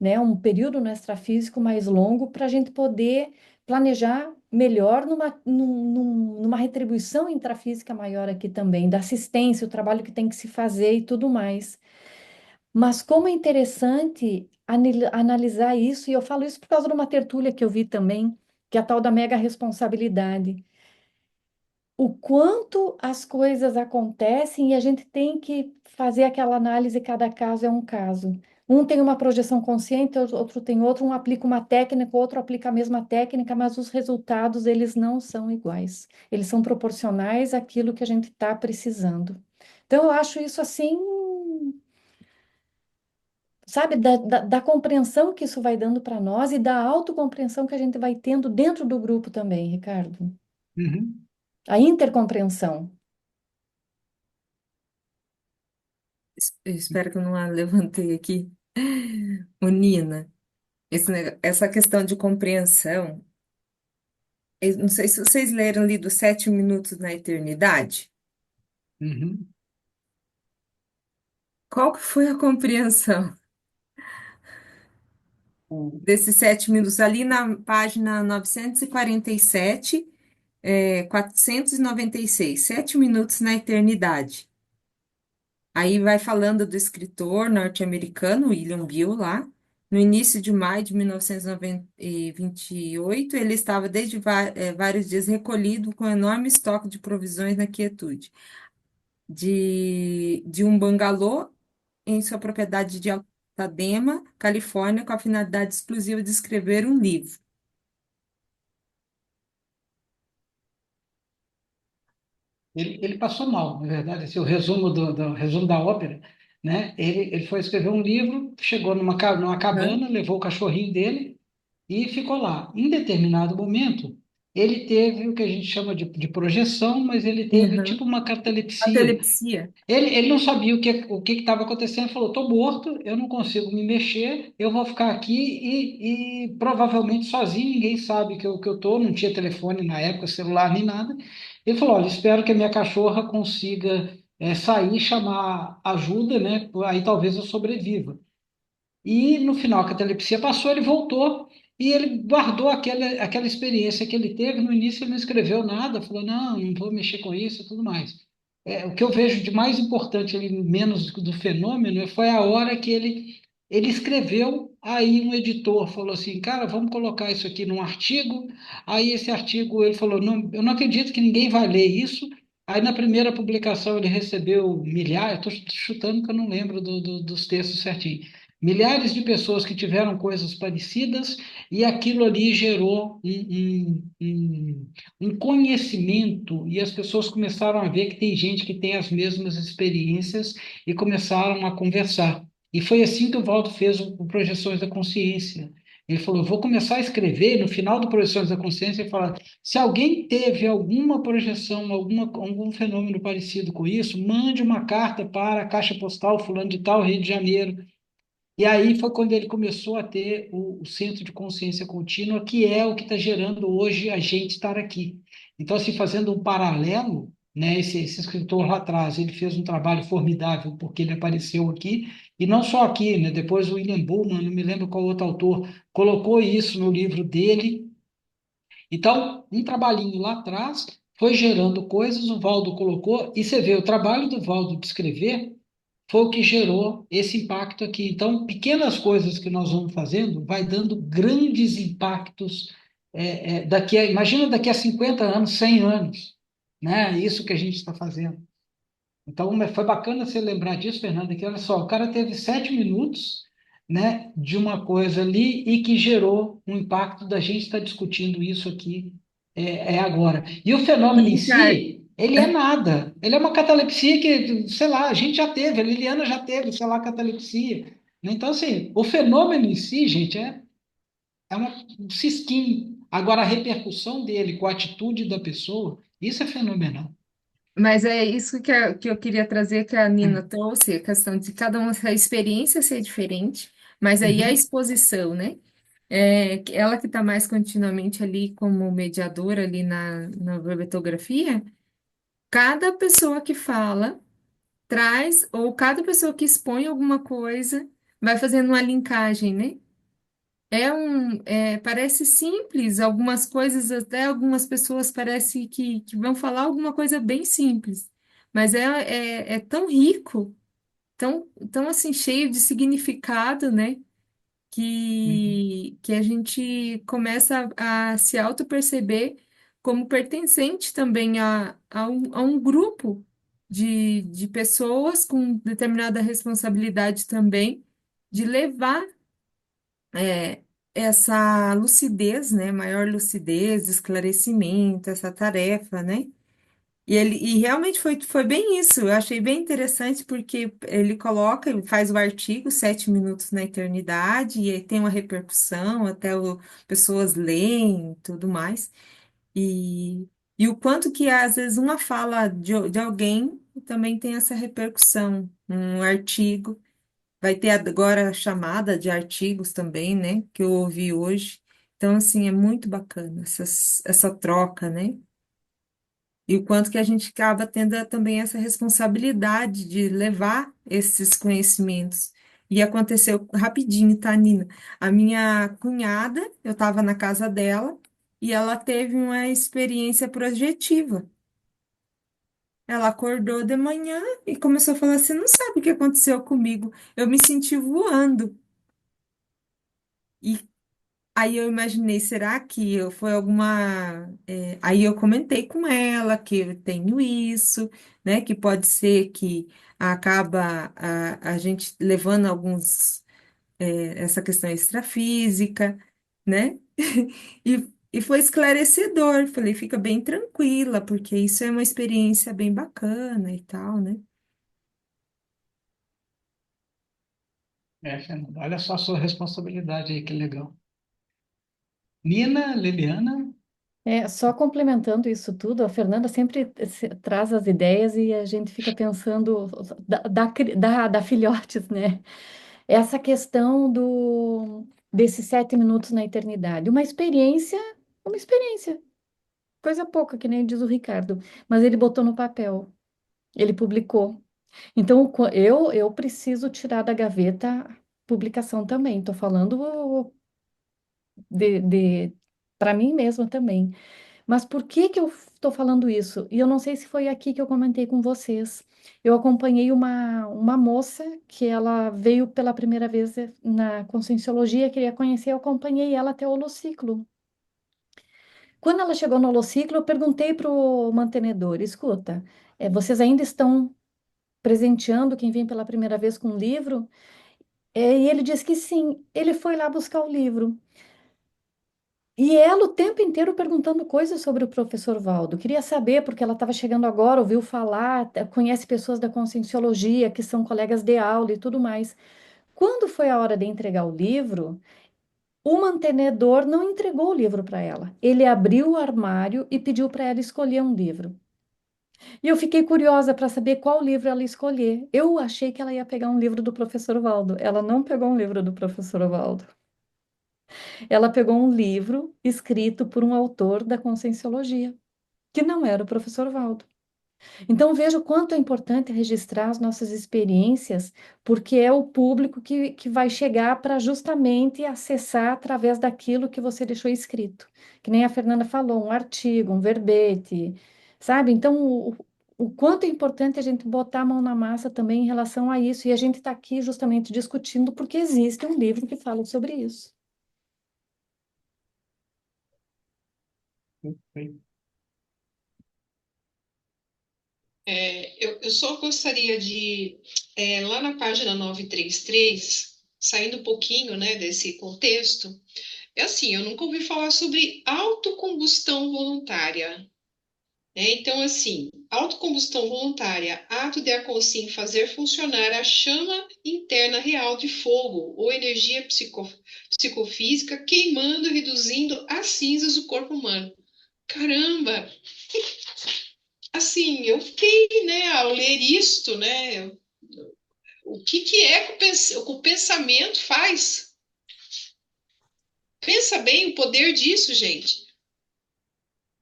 né, um período no extrafísico mais longo para a gente poder planejar melhor numa retribuição intrafísica maior aqui também, da assistência, o trabalho que tem que se fazer e tudo mais. Mas como é interessante analisar isso, e eu falo isso por causa de uma tertúlia que eu vi também, que é a tal da mega responsabilidade. O quanto as coisas acontecem e a gente tem que fazer aquela análise, cada caso é um caso. Um tem uma projeção consciente, outro tem outro, um aplica uma técnica, o outro aplica a mesma técnica, mas os resultados, eles não são iguais. Eles são proporcionais àquilo que a gente está precisando. Então, eu acho isso assim, sabe, da compreensão que isso vai dando para nós e da autocompreensão que a gente vai tendo dentro do grupo também, Ricardo. uhum, A intercompreensão. Eu espero que eu não a levantei aqui. Ô, Nina, essa questão de compreensão, eu não sei se vocês leram ali dos 7 minutos na eternidade. uhum. Qual que foi a compreensão O- desses 7 minutos? Ali na página 947, 496, 7 minutos na eternidade. Aí vai falando do escritor norte-americano William Bill lá. No início de maio de 1928, ele estava desde vários dias recolhido com enorme estoque de provisões na quietude de um bangalô em sua propriedade de Altadena, Califórnia, com a finalidade exclusiva de escrever um livro. Ele passou mal, na verdade, assim, o resumo do resumo da ópera, né? Ele foi escrever um livro, chegou numa Aham, cabana, levou o cachorrinho dele e ficou lá. Em determinado momento, ele teve o que a gente chama de projeção, mas ele teve aham. tipo uma A catalepsia. telepsia. Ele não sabia o que estava acontecendo, ele falou: estou morto, eu não consigo me mexer, eu vou ficar aqui e provavelmente sozinho, ninguém sabe que eu estou, não tinha telefone na época, celular nem nada. Ele falou: olha, espero que a minha cachorra consiga sair e chamar ajuda, né? Aí talvez eu sobreviva. E no final, que a catalepsia passou, ele voltou e ele guardou aquela experiência que ele teve. No início, ele não escreveu nada, falou: não, não vou mexer com isso e tudo mais. O que eu vejo de mais importante, ali, menos do fenômeno, foi a hora que ele escreveu. Aí um editor falou assim: cara, vamos colocar isso aqui num artigo. Aí esse artigo ele falou: não, eu não acredito que ninguém vai ler isso. Aí na primeira publicação ele recebeu milhares, estou chutando que eu não lembro dos textos certinho, milhares de pessoas que tiveram coisas parecidas, e aquilo ali gerou um conhecimento, e as pessoas começaram a ver que tem gente que tem as mesmas experiências e começaram a conversar. E foi assim que o Valdo fez o Projeções da Consciência. Ele falou: eu vou começar a escrever, no final do Projeções da Consciência, ele fala: se alguém teve alguma projeção, algum fenômeno parecido com isso, mande uma carta para a Caixa Postal Fulano de Tal, Rio de Janeiro. E aí foi quando ele começou a ter o centro de consciência contínua, que é o que está gerando hoje a gente estar aqui. Então, assim, fazendo um paralelo, né, esse escritor lá atrás, ele fez um trabalho formidável porque ele apareceu aqui, e não só aqui, né, depois o William Buhlmann, não me lembro qual outro autor, colocou isso no livro dele. Então, um trabalhinho lá atrás foi gerando coisas, o Valdo colocou, e você vê, o trabalho do Valdo de escrever foi o que gerou esse impacto aqui. Então, pequenas coisas que nós vamos fazendo vai dando grandes impactos imagina daqui a 50 anos, 100 anos, né? Isso que a gente está fazendo. Então, foi bacana você lembrar disso, Fernanda, que olha só, o cara teve 7 minutos, né, de uma coisa ali e que gerou um impacto da gente estar discutindo isso aqui agora. E o fenômeno em Sim, cara. si, ele é nada. Ele é uma catalepsia que, sei lá, a gente já teve, a Liliana já teve, sei lá, catalepsia. Então, assim, o fenômeno em si, gente, um cisquinho. Agora, a repercussão dele com a atitude da pessoa, isso é fenomenal. Mas é isso que eu queria trazer, que a Nina Hum. trouxe, a questão de cada uma, a experiência ser diferente, mas aí a Uhum. exposição, né? É, ela que está mais continuamente ali como mediadora ali na verbetrografia, cada pessoa que fala traz, ou cada pessoa que expõe alguma coisa, vai fazendo uma linkagem, né? Parece simples, algumas coisas, até algumas pessoas parece que vão falar alguma coisa bem simples, mas é tão rico, tão assim, cheio de significado, né? Uhum. Que a gente começa a se auto-perceber como pertencente também a um grupo de pessoas com determinada responsabilidade também de levar essa lucidez, né, maior lucidez, esclarecimento, essa tarefa, né? E realmente foi bem isso. Eu achei bem interessante porque ele faz o artigo 7 minutos na eternidade e aí tem uma repercussão, pessoas leem e tudo mais. E, e o quanto que às vezes uma fala de alguém também tem essa repercussão, um artigo. Vai ter agora a chamada de artigos também, né? Que eu ouvi hoje. Então, assim, é muito bacana essa troca, né? E o quanto que a gente acaba tendo também essa responsabilidade de levar esses conhecimentos. E aconteceu rapidinho, tá, Nina? A minha cunhada, eu estava na casa dela e ela teve uma experiência projetiva. Ela acordou de manhã e começou a falar assim: não sabe o que aconteceu comigo? Eu me senti voando. E aí eu imaginei, será que foi alguma. Aí eu comentei com ela que eu tenho isso, né? Que pode ser que acaba a gente levando essa questão extrafísica, né? E foi esclarecedor. Falei, fica bem tranquila, porque isso é uma experiência bem bacana e tal, né? Fernanda, olha só a sua responsabilidade aí, que legal. Nina, Liliana, Só complementando isso tudo, a Fernanda sempre traz as ideias e a gente fica pensando da filhotes, né? Essa questão desses 7 minutos na eternidade. Uma experiência, coisa pouca, que nem diz o Ricardo, mas ele botou no papel, ele publicou. Então, eu preciso tirar da gaveta publicação também. Estou falando de para mim mesma também. Mas por que que eu estou falando isso? E eu não sei se foi aqui que eu comentei com vocês. Eu acompanhei uma moça que ela veio pela primeira vez na Conscienciologia, queria conhecer, eu acompanhei ela até o Holociclo. Quando ela chegou no Holociclo, eu perguntei para o mantenedor, escuta, vocês ainda estão presenteando quem vem pela primeira vez com um livro? E ele disse que sim. Ele foi lá buscar o livro. E ela o tempo inteiro perguntando coisas sobre o professor Valdo. Queria saber, porque ela estava chegando agora, ouviu falar, conhece pessoas da Conscienciologia, que são colegas de aula e tudo mais. Quando foi a hora de entregar o livro, o mantenedor não entregou o livro para ela. Ele abriu o armário e pediu para ela escolher um livro. E eu fiquei curiosa para saber qual livro ela ia escolher. Eu achei que ela ia pegar um livro do professor Valdo. Ela não pegou um livro do professor Valdo. Ela pegou um livro escrito por um autor da Conscienciologia, que não era o professor Valdo. Então, veja o quanto é importante registrar as nossas experiências, porque é o público que vai chegar para justamente acessar através daquilo que você deixou escrito. Que nem a Fernanda falou, um artigo, um verbete, sabe? Então, o quanto é importante a gente botar a mão na massa também em relação a isso. E a gente está aqui justamente discutindo porque existe um livro que fala sobre isso. Eu só gostaria de, lá na página 933, saindo um pouquinho, né, desse contexto, é assim, eu nunca ouvi falar sobre autocombustão voluntária, né? Então, assim, autocombustão voluntária, ato de a consciência fazer funcionar a chama interna real de fogo ou energia psicofísica, queimando e reduzindo as cinzas do corpo humano. Caramba! Assim, eu fiquei, né, ao ler isto, né, o que que é que o pensamento faz? Pensa bem o poder disso, gente.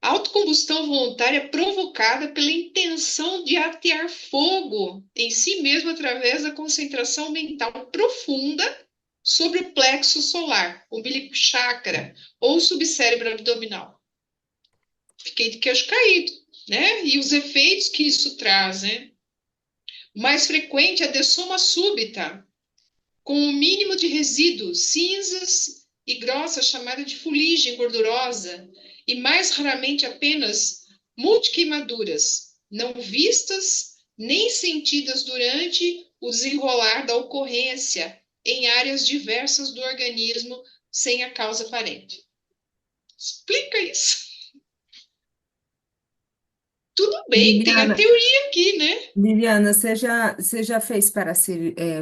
A autocombustão voluntária é provocada pela intenção de atear fogo em si mesmo através da concentração mental profunda sobre o plexo solar, umbilical chakra ou subcérebro abdominal. Fiquei de queixo caído, né? E os efeitos que isso traz, né? O mais frequente é a dessoma súbita, com o mínimo de resíduos, cinzas e grossa, chamada de fuligem gordurosa, e mais raramente apenas multiqueimaduras, não vistas nem sentidas durante o desenrolar da ocorrência em áreas diversas do organismo sem a causa aparente. Explica isso. Tudo bem, tem a Liliana, teoria aqui, né? Liliana, você já fez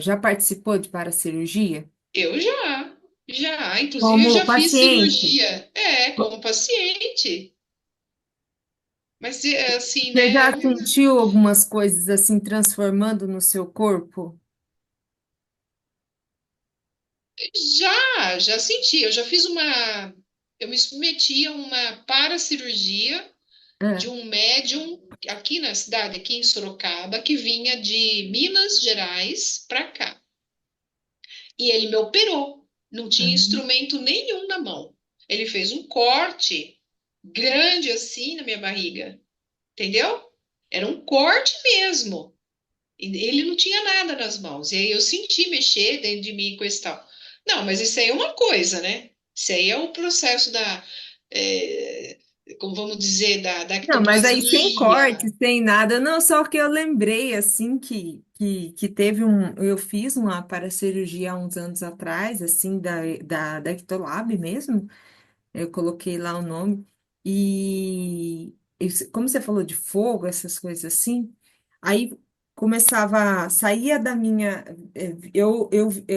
já participou de paracirurgia? Eu já, inclusive eu Como já fiz paciente? cirurgia, como paciente. Mas assim, Você né? já sentiu algumas coisas assim transformando no seu corpo? Já senti. Eu me submeti a uma paracirurgia de É. um médium aqui na cidade, aqui em Sorocaba, que vinha de Minas Gerais para cá. E ele me operou. Não tinha Uhum. instrumento nenhum na mão. Ele fez um corte grande assim na minha barriga, entendeu? Era um corte mesmo. E ele não tinha nada nas mãos. E aí eu senti mexer dentro de mim com esse tal. Não, mas isso aí é uma coisa, né? Isso aí é o processo é, como vamos dizer, da Não, mas aí sem ectoplasmia. corte, sem nada. Não, só que eu lembrei assim que teve eu fiz uma paracirurgia há uns anos atrás, assim, da Ectolab mesmo. Eu coloquei lá o nome. Como você falou de fogo, essas coisas assim, aí começava, saía da minha. Eu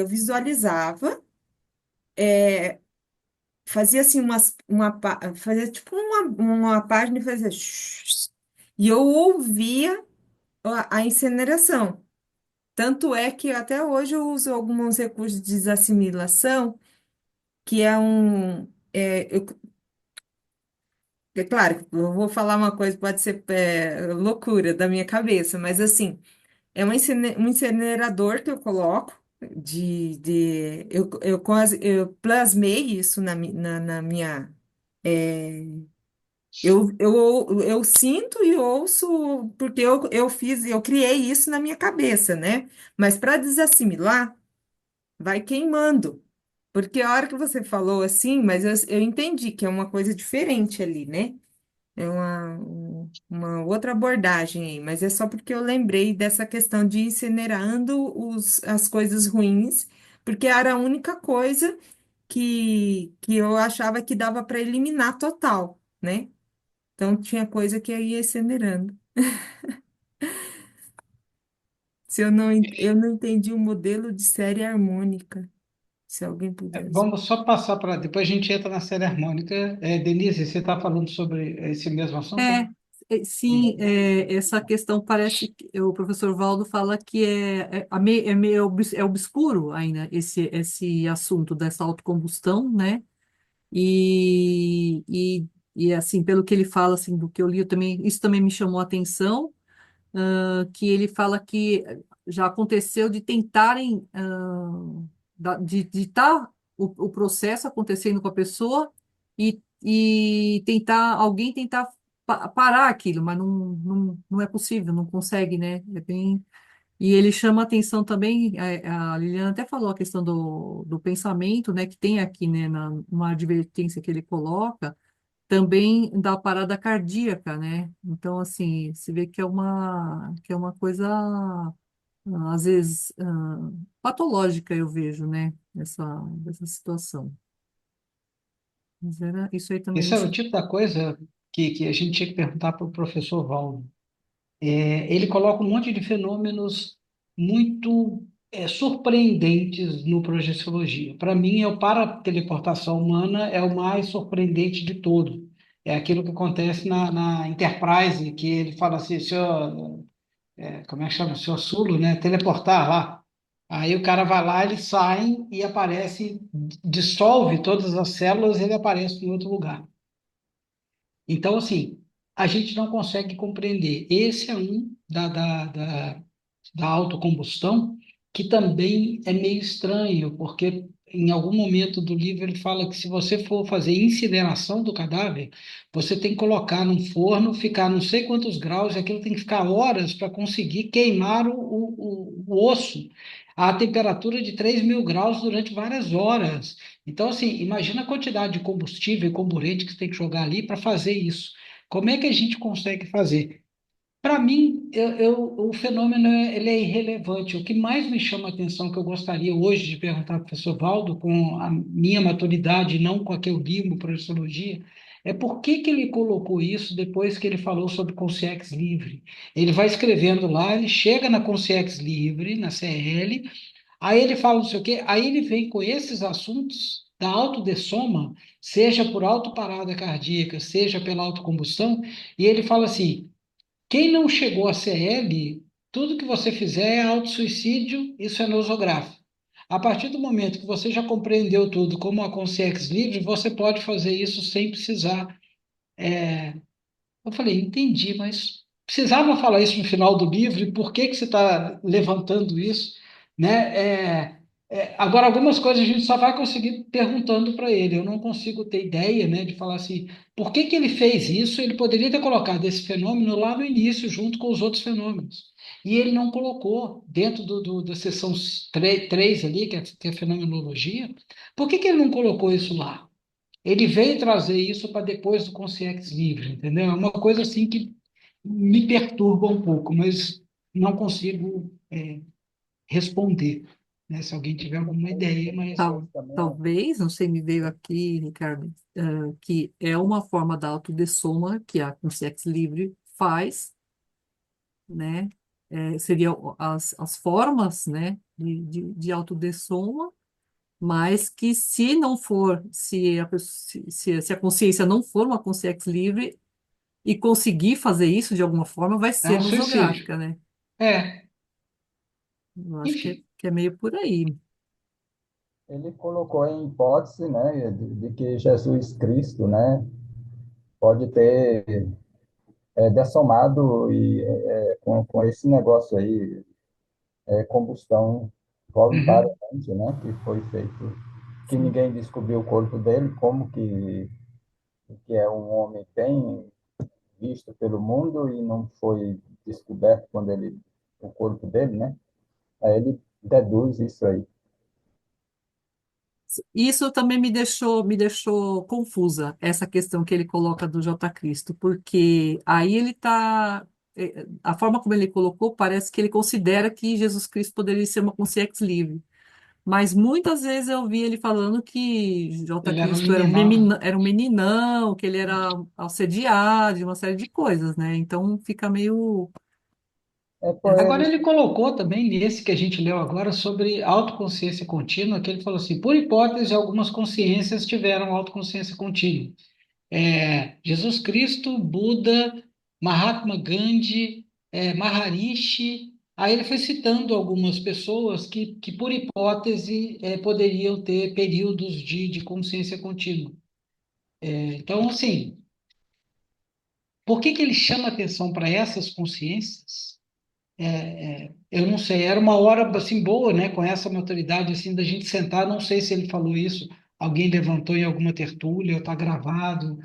visualizava, fazia assim fazia tipo uma página e fazia. E eu ouvia a incineração. Tanto é que até hoje eu uso alguns recursos de desassimilação, que é um. É claro, eu vou falar uma coisa, pode ser loucura da minha cabeça, mas assim, é um incinerador que eu coloco, eu plasmei isso na minha. é, eu sinto e ouço, porque eu criei isso na minha cabeça, né? Mas para desassimilar, vai queimando. Porque a hora que você falou assim, mas eu entendi que é uma coisa diferente ali, né? É uma outra abordagem aí, mas é só porque eu lembrei dessa questão de ir incinerando as coisas ruins, porque era a única coisa que eu achava que dava para eliminar total, né? Então tinha coisa que eu ia incinerando. Se eu não, eu não entendi o modelo de série harmônica, se alguém pudesse. Vamos só passar para. Depois a gente entra na série harmônica. Denise, você está falando sobre esse mesmo assunto, né? Sim, essa questão parece que o professor Valdo fala que é meio obscuro ainda esse assunto dessa autocombustão, né? E, e, e assim, pelo que ele fala, assim, do que eu li, isso também me chamou a atenção, que ele fala que já aconteceu de tentarem, de estar o processo acontecendo com a pessoa e alguém tentar parar aquilo, mas não é possível, não consegue, né? E ele chama a atenção também, a Liliana até falou a questão do pensamento, né, que tem aqui, né, uma advertência que ele coloca, também da parada cardíaca, né? Então, assim, se vê que é uma coisa, às vezes, patológica, eu vejo, né? Essa situação. Mas isso aí também Isso me é o chama. tipo da coisa que a gente tinha que perguntar para o professor Valdo. Ele coloca um monte de fenômenos muito surpreendentes no projeciologia. Para mim, o parateleportação humana é o mais surpreendente de todo. É aquilo que acontece na Enterprise, que ele fala assim, senhor, como é que chama? Senhor Sulo, né? Teleportar lá. Aí o cara vai lá, ele sai e aparece, dissolve todas as células, ele aparece em outro lugar. Então, assim, a gente não consegue compreender. Esse é um da autocombustão, que também é meio estranho, porque em algum momento do livro ele fala que se você for fazer incineração do cadáver, você tem que colocar num forno, ficar não sei quantos graus, e aquilo tem que ficar horas para conseguir queimar o osso a temperatura de 3.000 graus durante várias horas. Então, assim, imagina a quantidade de combustível e comburente que você tem que jogar ali para fazer isso. Como é que a gente consegue fazer? Para mim, o fenômeno ele é irrelevante. O que mais me chama a atenção, que eu gostaria hoje de perguntar ao professor Valdo, com a minha maturidade, não com a que eu li no Projeciologia, é por que que ele colocou isso depois que ele falou sobre consciência livre. Ele vai escrevendo lá, ele chega na consciência livre, na CL, aí ele fala não sei o quê, aí ele vem com esses assuntos da autodessoma, seja por autoparada cardíaca, seja pela autocombustão, e ele fala assim. Quem não chegou a CL, tudo que você fizer é autossuicídio, isso é nosográfico. A partir do momento que você já compreendeu tudo como a consciência livre, você pode fazer isso sem precisar. Eu falei, entendi, mas precisava falar isso no final do livro, e por que que você está levantando isso? Né? Agora, algumas coisas a gente só vai conseguir perguntando para ele. Eu não consigo ter ideia, né, de falar assim, por que que ele fez isso? Ele poderia ter colocado esse fenômeno lá no início, junto com os outros fenômenos. E ele não colocou dentro da seção 3 ali, que é fenomenologia. Por que que ele não colocou isso lá? Ele veio trazer isso para depois do Consciência Livre, entendeu? É uma coisa assim que me perturba um pouco, mas não consigo responder. né? Se alguém tiver alguma ideia, mas Talvez, não sei, me veio aqui, Ricardo, que é uma forma da autodessoma que a Consciência Livre faz, né? Seriam as formas, né, de autodessoma, mas que se não for, se a consciência não for uma consciência livre e conseguir fazer isso de alguma forma, vai é ser um suicídio. nosográfica, né? É, Eu acho enfim. que é meio por aí. Ele colocou em hipótese, né, de que Jesus Cristo, né, pode ter dessomado com esse negócio aí, combustão Uhum. voluntariamente, né, que foi feito, que Sim. ninguém descobriu o corpo dele, como que é um homem bem visto pelo mundo e não foi descoberto quando o corpo dele, né? Aí ele deduz isso aí. Isso também me deixou confusa, essa questão que ele coloca do J. Cristo, porque aí ele está. A forma como ele colocou, parece que ele considera que Jesus Cristo poderia ser uma consciência livre. Mas muitas vezes eu vi ele falando que J. Ele era um Cristo era meninão. era um meninão, que ele era assediado, uma série de coisas, né? Então fica meio. Por Agora, ele, ele colocou também nesse que a gente leu agora sobre autoconsciência contínua, que ele falou assim: por hipótese, algumas consciências tiveram autoconsciência contínua. Jesus Cristo, Buda, Mahatma Gandhi, Maharishi. Aí ele foi citando algumas pessoas que por hipótese, poderiam ter períodos de consciência contínua. Então, assim, por que que ele chama atenção para essas consciências? Eu não sei, era uma hora assim boa, né, com essa maturidade assim da gente sentar, não sei se ele falou isso, alguém levantou em alguma tertúlia, ou está gravado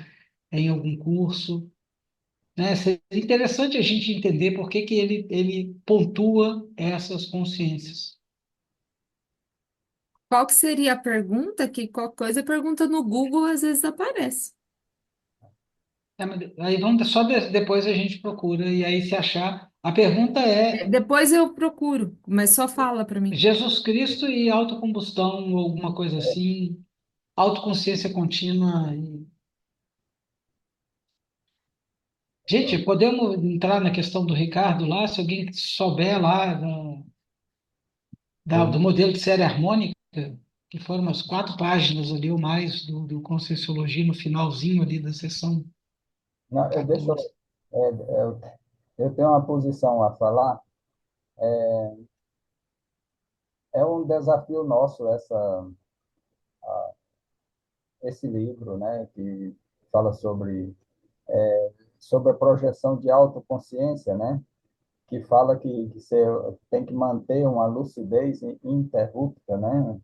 em algum curso, né? Seria interessante a gente entender por que que ele pontua essas consciências. Qual que seria a pergunta? Que qualquer coisa pergunta no Google, às vezes aparece. Mas aí vamos depois a gente procura e aí se achar. A pergunta é Depois eu procuro, mas só fala para mim. Jesus Cristo e autocombustão ou alguma coisa assim, autoconsciência contínua. Gente, podemos entrar na questão do Ricardo lá, se alguém souber lá do modelo de série harmônica, que foram umas 4 páginas ali ou mais do Conscienciologia no finalzinho ali da sessão não, deixa 14. eu tenho uma posição a falar. É um desafio nosso esse livro, né, que fala sobre a projeção de autoconsciência, né, que fala que você tem que manter uma lucidez ininterrupta, né?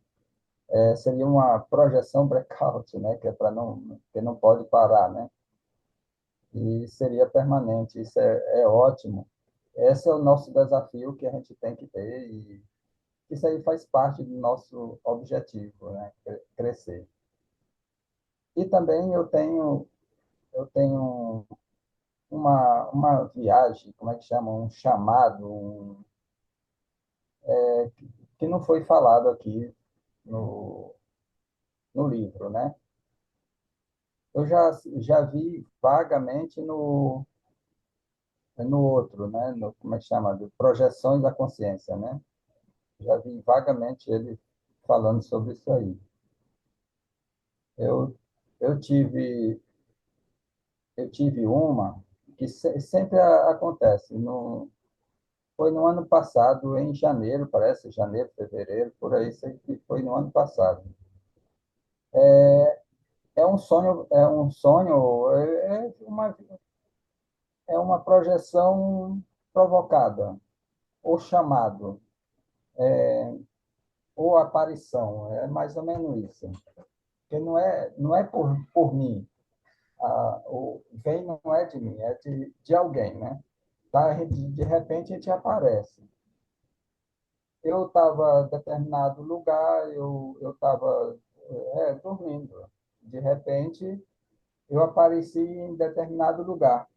Seria uma projeção blackout, né, que é para não que não pode parar, né? E seria permanente. Isso é ótimo. Esse é o nosso desafio que a gente tem que ter e isso aí faz parte do nosso objetivo, né? Crescer. E também eu tenho uma viagem, como é que chama? Um chamado, que não foi falado aqui no, no livro, né? Eu já vi vagamente no outro, né? No, como é que chama? De projeções da consciência, né? Já vi vagamente ele falando sobre isso aí. Eu, eu tive, eu tive uma que sempre acontece. Foi no ano passado, em janeiro, parece, janeiro, fevereiro, por aí, sei que foi no ano passado. É uma projeção provocada, ou chamado, ou aparição, é mais ou menos isso. Porque não é por mim, o vem não é de mim, é de alguém, né? Tá, de repente a gente aparece. Eu estava em determinado lugar, eu estava dormindo. De repente, eu apareci em determinado lugar.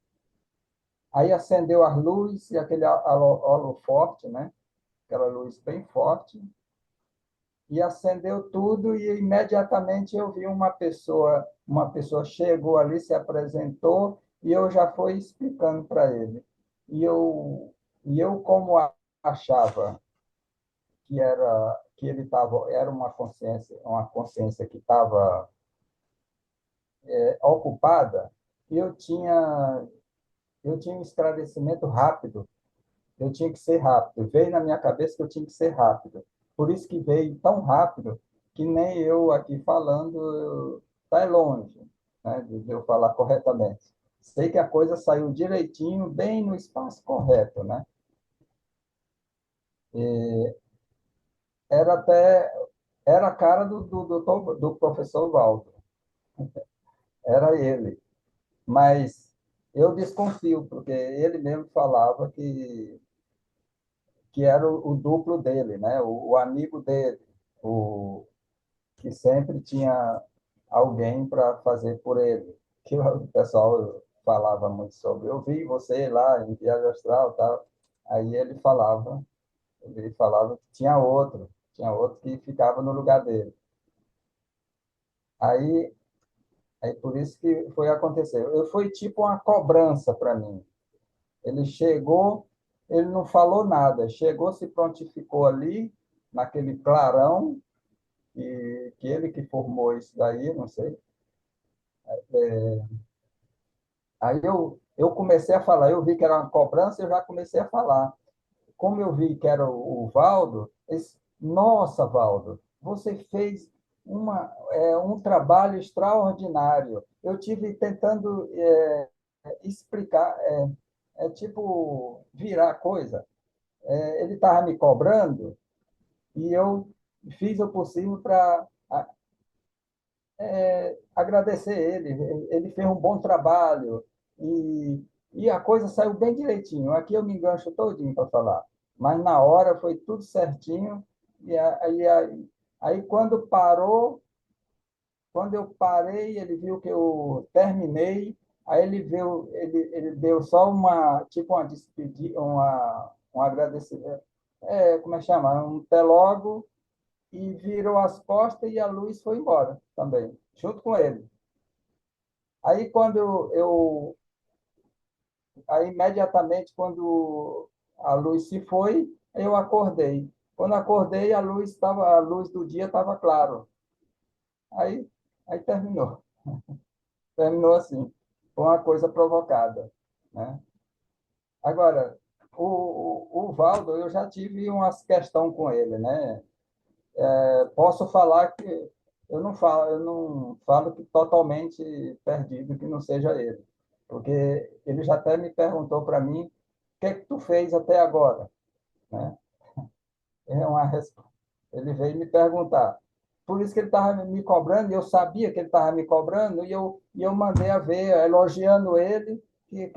Aí acendeu as luzes e aquele holoforte, né? Aquela luz bem forte. e acendeu tudo e imediatamente eu vi uma pessoa chegou ali, se apresentou e eu já fui explicando para ele. E eu como achava que ele estava era uma consciência que estava ocupada, eu tinha um esclarecimento rápido. Eu tinha que ser rápido. Veio na minha cabeça que eu tinha que ser rápido. Por isso que veio tão rápido que nem eu aqui falando está longe, né, de eu falar corretamente. Sei que a coisa saiu direitinho, bem no espaço correto, né? E era até era a cara do professor Waldo, era ele. Mas eu desconfio, porque ele mesmo falava que era o duplo dele, né? O amigo dele, o que sempre tinha alguém para fazer por ele. Que o pessoal falava muito sobre. Eu vi você lá em Viagem Astral, tal. Aí ele falava que tinha outro que ficava no lugar dele. Aí, aí por isso que foi acontecer. Eu foi tipo uma cobrança para mim. Ele chegou, ele não falou nada, chegou, se prontificou ali naquele clarão e que ele que formou isso daí, não sei. Aí eu comecei a falar, eu vi que era uma cobrança, eu já comecei a falar. Como eu vi que era o Valdo, nossa, Valdo, você fez um trabalho extraordinário. Eu tive tentando explicar, tipo virar a coisa. Ele estava me cobrando e eu fiz o possível para agradecer ele. Ele fez um bom trabalho e a coisa saiu bem direitinho. Aqui eu me engancho todinho para falar, mas na hora foi tudo certinho. E aí quando eu parei, ele viu que eu terminei. Aí ele deu só tipo uma despedida, um agradecimento, como é que chama? Um até logo e virou as costas e a luz foi embora também, junto com ele. Aí aí imediatamente quando a luz se foi, eu acordei. Quando acordei, a luz do dia estava claro. Aí, aí terminou assim, com uma coisa provocada, né? Agora, o Valdo, eu já tive umas questão com ele, né? Posso falar que eu não falo que totalmente perdido que não seja ele, porque ele já até me perguntou para mim, o que é que tu fez até agora, né? É uma resposta. Ele veio me perguntar. Por isso que ele estava me cobrando, e eu sabia que ele estava me cobrando, e eu mandei a ver, elogiando ele, que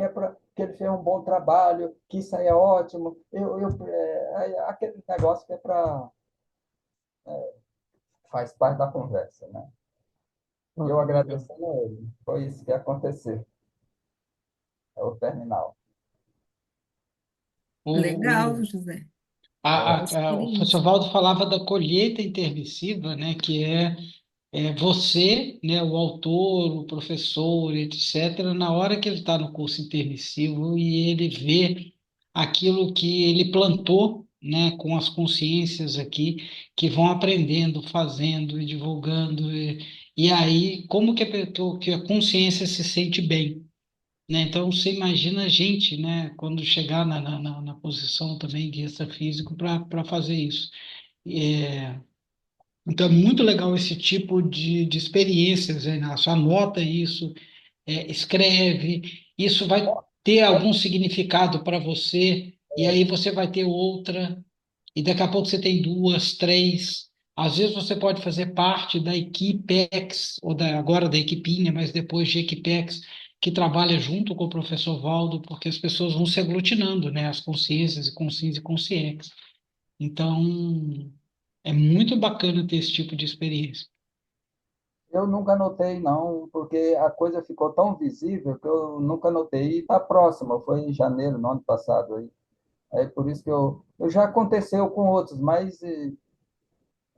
ele fez um bom trabalho, que isso aí é ótimo. Aquele negócio que é para faz parte da conversa, né? E eu Legal. agradecendo a ele. Foi isso que aconteceu. É o terminal. O, Legal, o, José. É, o professor Experiência. Valdo falava da colheita intermissiva, né, que é você, né, o autor, o professor, etc., na hora que ele está no curso intermissivo e ele vê aquilo que ele plantou, né, com as consciências aqui, que vão aprendendo, fazendo e divulgando, e aí como que a consciência se sente bem, né? Então você imagina a gente, né, quando chegar na posição também de extrafísico para fazer isso. É, então é muito legal esse tipo de experiências, né, Inácio? Anota isso, escreve, isso vai ter algum significado para você, e aí você vai ter outra, e daqui a pouco você tem duas, três. Às vezes você pode fazer parte da Equipex, ou agora da Equipinha, mas depois de Equipex, que trabalha junto com o professor Valdo, porque as pessoas vão se aglutinando, né? As consciências e consciências e consciências. Então, é muito bacana ter esse tipo de experiência. eu nunca notei, não, porque a coisa ficou tão visível que eu nunca notei. E está próxima, foi em janeiro, no ano passado. Aí por isso que eu já aconteceu com outros, mas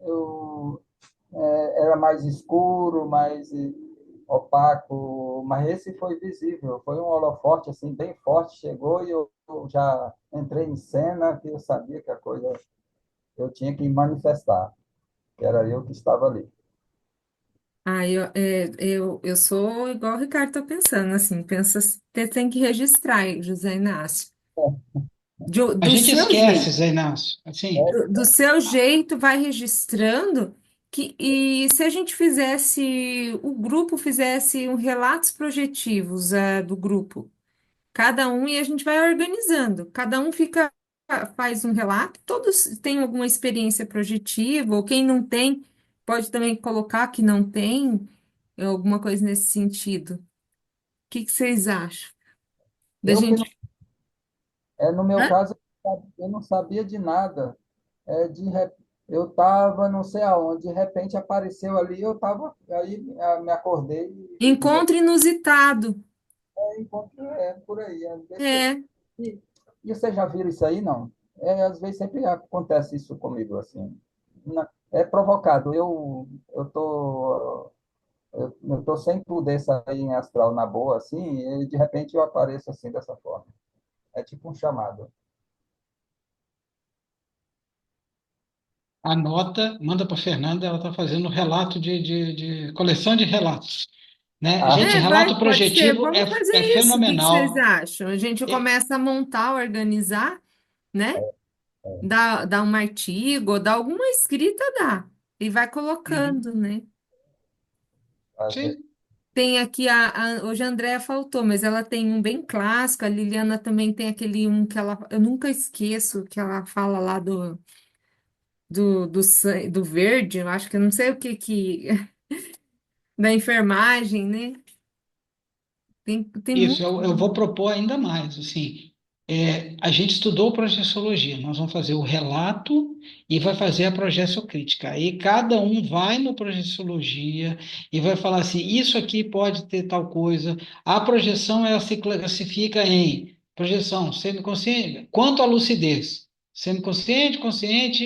eu era mais escuro, mais opaco, mas esse foi visível, foi um holofote assim bem forte, chegou e eu já entrei em cena que eu sabia que a coisa eu tinha que manifestar, que era eu que estava ali. Eu sou igual o Ricardo tá pensando, assim, pensa, você tem que registrar, José Inácio. A Do gente seu esquece, jeito, Zé Inácio, assim, do seu jeito, vai registrando, e se a gente fizesse, o grupo fizesse um relatos projetivos, do grupo, cada um, e a gente vai organizando, cada um faz um relato, todos têm alguma experiência projetiva, ou quem não tem, pode também colocar que não tem, alguma coisa nesse sentido. O que vocês acham? Da Eu que não, gente. no meu Hã? caso, eu não sabia de nada. Eu estava não sei aonde, de repente apareceu ali, eu estava, aí me acordei e Encontro inusitado. encontro por aí, desse jeito. É, E, e vocês já viram isso aí, não? Às vezes sempre acontece isso comigo, assim. É provocado. Eu tô sem poder sair em astral na boa, assim, e de repente eu apareço assim, dessa forma. É tipo um chamado. anota, manda para a Fernanda, ela está fazendo relato de coleção de relatos, né? Ah, Gente, vai, relato pode ser. projetivo Vamos fazer é isso. O que vocês fenomenal. acham? A gente É, começa a montar, organizar, né? Dá um artigo, dá alguma escrita, dá. E vai uhum, colocando, né? fazer. sim, Tem aqui hoje a Andrea faltou, mas ela tem um bem clássico. A Liliana também tem aquele um que ela, eu nunca esqueço que ela fala lá do verde. Eu acho que eu não sei o que da enfermagem, né? Tem isso, muito. eu vou propor ainda mais, assim, a gente estudou projeciologia, nós vamos fazer o relato e vai fazer a projeciocrítica. Aí cada um vai no projeciologia e vai falar assim, isso aqui pode ter tal coisa. A projeção, ela se classifica em projeção semiconsciente, quanto à lucidez, semiconsciente, consciente,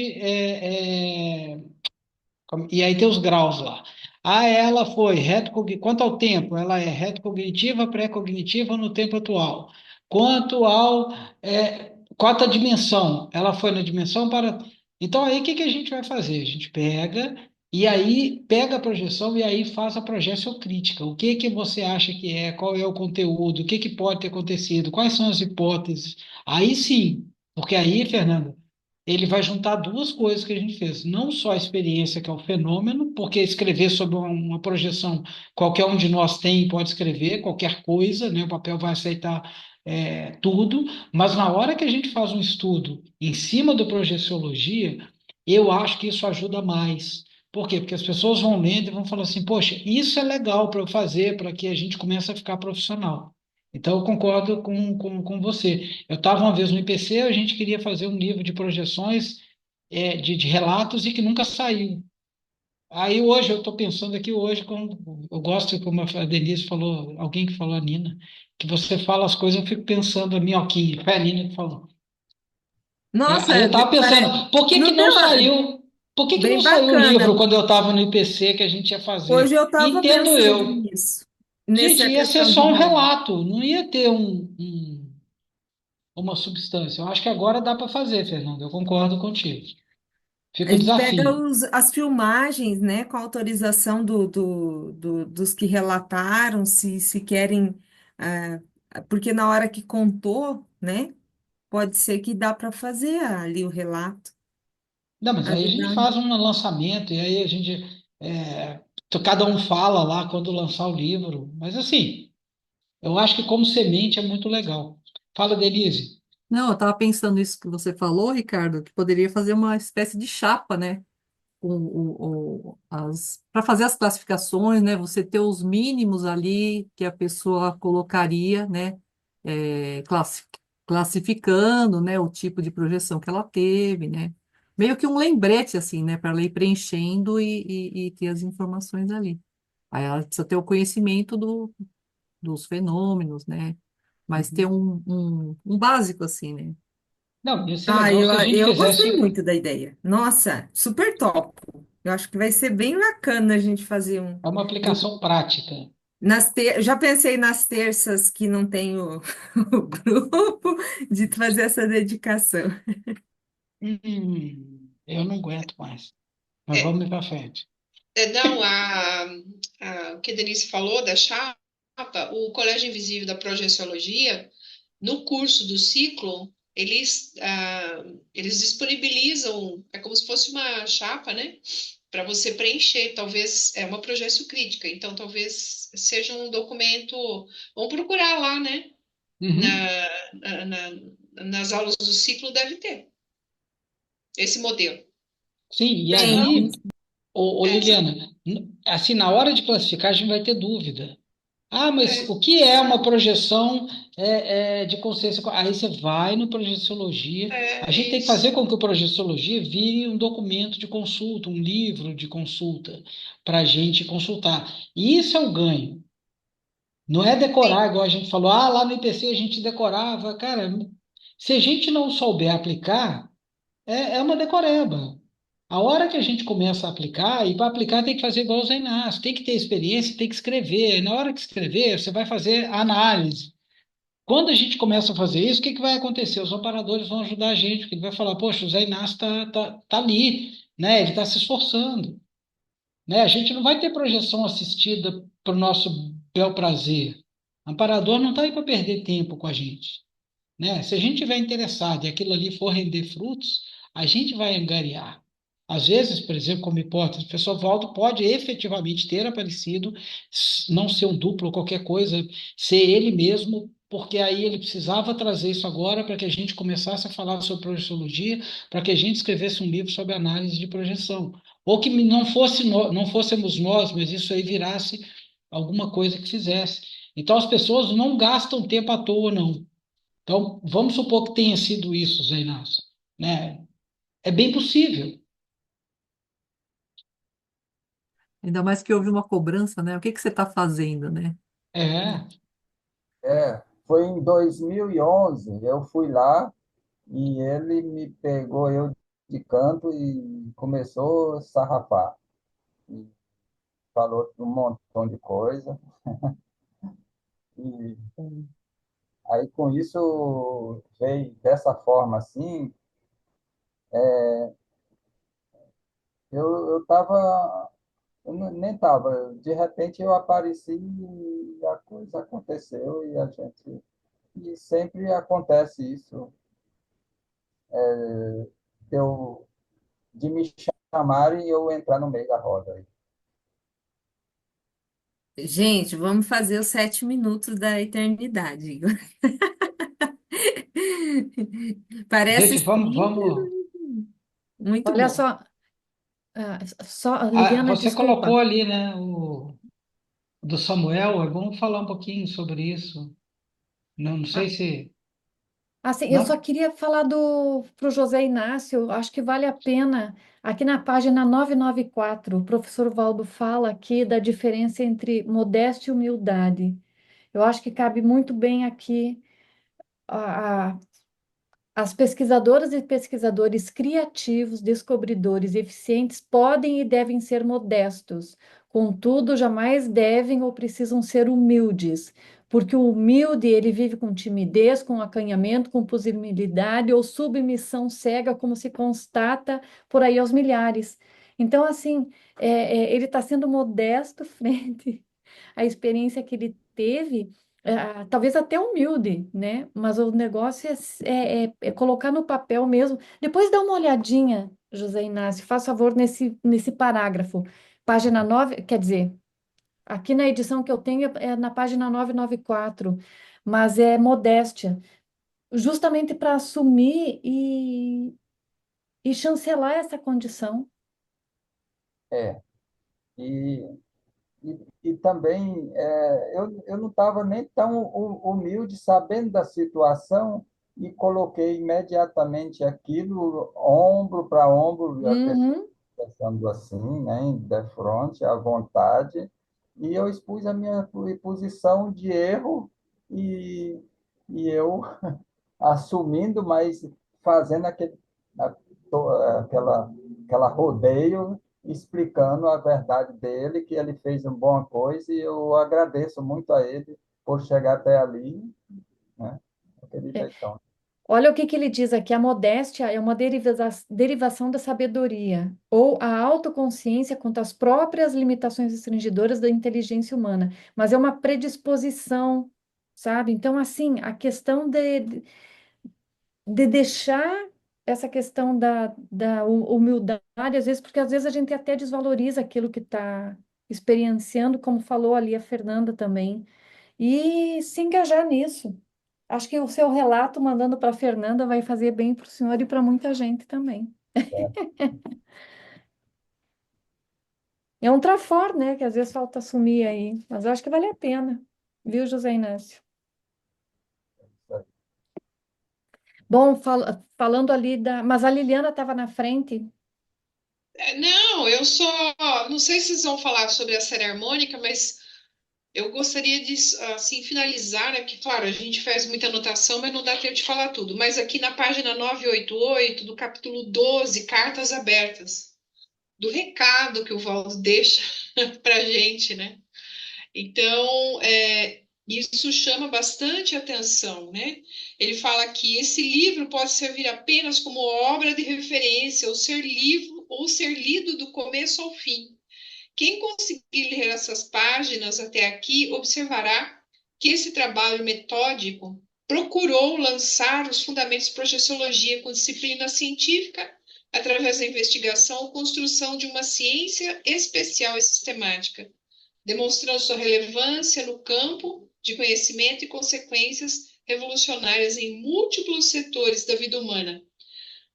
e aí tem os graus lá. Ah, ela foi quanto ao tempo, ela é retrocognitiva, pré-cognitiva no tempo atual. Quanto ao quarta dimensão, ela foi na dimensão para. Então aí o que que a gente vai fazer? A gente pega e aí pega a projeção e aí faz a projeção crítica. O que que você acha que é? Qual é o conteúdo? O que que pode ter acontecido? Quais são as hipóteses? Aí sim, porque aí, Fernanda, ele vai juntar duas coisas que a gente fez. Não só a experiência, que é o fenômeno, porque escrever sobre uma projeção, qualquer um de nós tem e pode escrever qualquer coisa, né? O papel vai aceitar tudo, mas na hora que a gente faz um estudo em cima do projeciologia, eu acho que isso ajuda mais. Por quê? Porque as pessoas vão lendo e vão falar assim, poxa, isso é legal para eu fazer, para que a gente comece a ficar profissional. Então, eu concordo com você. Eu estava uma vez no IPC, a gente queria fazer um livro de projeções de relatos e que nunca saiu. Aí hoje, eu estou pensando aqui hoje, eu gosto, como a Denise falou, alguém que falou, a Nina, que você fala as coisas, eu fico pensando, a minhoquinha, foi a Nina que falou. Nossa, Aí eu estava parece. pensando, por que que Não não deu. saiu? Por que que não Bem saiu o livro bacana. quando eu estava no IPC que a gente ia Hoje fazer? eu estava Entendo pensando eu. nisso, Gente, nessa ia ser questão de só um relato. relato, não ia ter uma substância. Eu acho que agora dá para fazer, Fernando. Eu concordo contigo. A Fica o gente pega desafio. as filmagens, né, com a autorização dos que relataram, se querem, ah, porque na hora que contou, né, pode ser que dá para fazer ali o relato, Não, mas aí a gente ajudar. faz um lançamento e aí a gente. Cada um fala lá quando lançar o livro. Mas assim, eu acho que como semente é muito legal. Fala, Denise. Não, eu estava pensando isso que você falou, Ricardo, que poderia fazer uma espécie de chapa, né? Para fazer as classificações, né? Você ter os mínimos ali que a pessoa colocaria, né? é, classi- Classificando, né? O tipo de projeção que ela teve, né? Meio que um lembrete, assim, né? Para ela ir preenchendo e ter as informações ali. Aí ela precisa ter o conhecimento dos fenômenos, né? Mas ter Uhum. um básico, assim, né? Não, ia ser Ah, legal eu, se a gente eu gostei fizesse. muito da ideia. Nossa, super top. Eu acho que vai ser bem bacana a gente fazer um. É uma aplicação prática. Já pensei nas terças que não tem o, o grupo, de fazer essa dedicação. Eu não aguento mais. Mas É, vamos ir para frente. não, o que a Denise falou da chapa, o Colégio Invisível da Projeciologia, no curso do ciclo, eles disponibilizam, é como se fosse uma chapa, né? Para você preencher, talvez é uma projeção crítica, então talvez seja um documento. Vamos procurar lá, né? Uhum. Nas aulas do ciclo deve ter esse modelo. Sim, e Tem, Então, aí, Liliana, assim, na hora de classificar, a gente vai ter dúvida. Ah, mas é, o que é uma projeção de consciência? Aí você vai no Projeciologia. A é gente tem que fazer isso. com que o Projeciologia vire um documento de consulta, um livro de consulta, para a gente consultar. E isso é o ganho. Não é decorar, igual a gente falou, lá no IPC a gente decorava. Cara, se a gente não souber aplicar, é uma decoreba. A hora que a gente começa a aplicar, e para aplicar tem que fazer igual o Zé Inácio, tem que ter experiência, tem que escrever. E na hora que escrever, você vai fazer análise. Quando a gente começa a fazer isso, o que que vai acontecer? Os operadores vão ajudar a gente, porque ele vai falar, poxa, o Zé Inácio tá ali, né? Ele está se esforçando, né? A gente não vai ter projeção assistida para o nosso bel prazer. O amparador não está aí para perder tempo com a gente, né? Se a gente tiver interessado e aquilo ali for render frutos, a gente vai angariar. Às vezes, por exemplo, como hipótese, o professor Valdo pode efetivamente ter aparecido, não ser um duplo ou qualquer coisa, ser ele mesmo, porque aí ele precisava trazer isso agora para que a gente começasse a falar sobre projeciologia, para que a gente escrevesse um livro sobre análise de projeção. Ou que não fosse não fôssemos nós, mas isso aí virasse alguma coisa que fizesse. Então, as pessoas não gastam tempo à toa, não. Então, vamos supor que tenha sido isso, Zé Inácio, né? É bem possível. Ainda mais que houve uma cobrança, né? O que que você está fazendo, né? É, Foi em 2011, eu fui lá e ele me pegou eu de canto e começou a sarrafar. E falou um montão de coisa. E aí, com isso, veio dessa forma assim, eu tava, nem tava, de repente eu apareci e a coisa aconteceu e a gente, e sempre acontece isso, eu, de me chamarem e eu entrar no meio da roda. Gente, vamos fazer os 7 minutos da eternidade. Parece gente, vamos, simples, vamos. muito Olha bom. só, Liliana, Você colocou desculpa. ali, né, o do Samuel. Vamos falar um pouquinho sobre isso. Não, não sei Ah, se. assim, eu só Não? queria falar pro José Inácio, acho que vale a pena, aqui na página 994, o professor Valdo fala aqui da diferença entre modéstia e humildade. Eu acho que cabe muito bem aqui as pesquisadoras e pesquisadores criativos, descobridores e eficientes podem e devem ser modestos, contudo, jamais devem ou precisam ser humildes, porque o humilde ele vive com timidez, com acanhamento, com pusillanimidade ou submissão cega, como se constata por aí aos milhares. Então, assim, ele está sendo modesto frente à experiência que ele teve talvez até humilde, né? Mas o negócio é colocar no papel mesmo. Depois dá uma olhadinha, José Inácio, faz favor nesse parágrafo. Página 9, quer dizer, aqui na edição que eu tenho é na página 994, mas é modéstia, justamente para assumir e chancelar essa condição. É, e, e também eu não estava nem tão humilde, sabendo da situação, e coloquei imediatamente aquilo, ombro para ombro, a pessoa Uhum. pensando assim, né, de frente, à vontade, e eu expus a minha posição de erro e, e eu assumindo, mas fazendo aquela, aquela rodeio explicando a verdade dele, que ele fez uma boa coisa, e eu agradeço muito a ele por chegar até ali, né? Daquele É. jeitão. Olha o que que ele diz aqui: a modéstia é uma derivação da sabedoria, ou a autoconsciência quanto às próprias limitações restringidoras da inteligência humana, mas é uma predisposição, sabe? Então, assim, a questão de deixar essa questão da humildade, às vezes, porque às vezes a gente até desvaloriza aquilo que está experienciando, como falou ali a Fernanda também, e se engajar nisso. Acho que o seu relato mandando para a Fernanda vai fazer bem para o senhor e para muita gente também. É um trafor, né? Que às vezes falta assumir aí, mas eu acho que vale a pena, viu, José Inácio? Bom, falando ali da. Mas a Liliana estava na frente. Não, eu só. Não sei se vocês vão falar sobre a série harmônica, mas eu gostaria de, assim, finalizar aqui. Claro, a gente faz muita anotação, mas não dá tempo de falar tudo. Mas aqui na página 988 do capítulo 12, Cartas Abertas, do recado que o Valdo deixa para a gente, né? Então, isso chama bastante atenção, né? Ele fala que esse livro pode servir apenas como obra de referência, ou ser lido do começo ao fim. Quem conseguir ler essas páginas até aqui observará que esse trabalho metódico procurou lançar os fundamentos de projeciologia com disciplina científica através da investigação ou construção de uma ciência especial e sistemática, demonstrando sua relevância no campo de conhecimento e consequências revolucionárias em múltiplos setores da vida humana.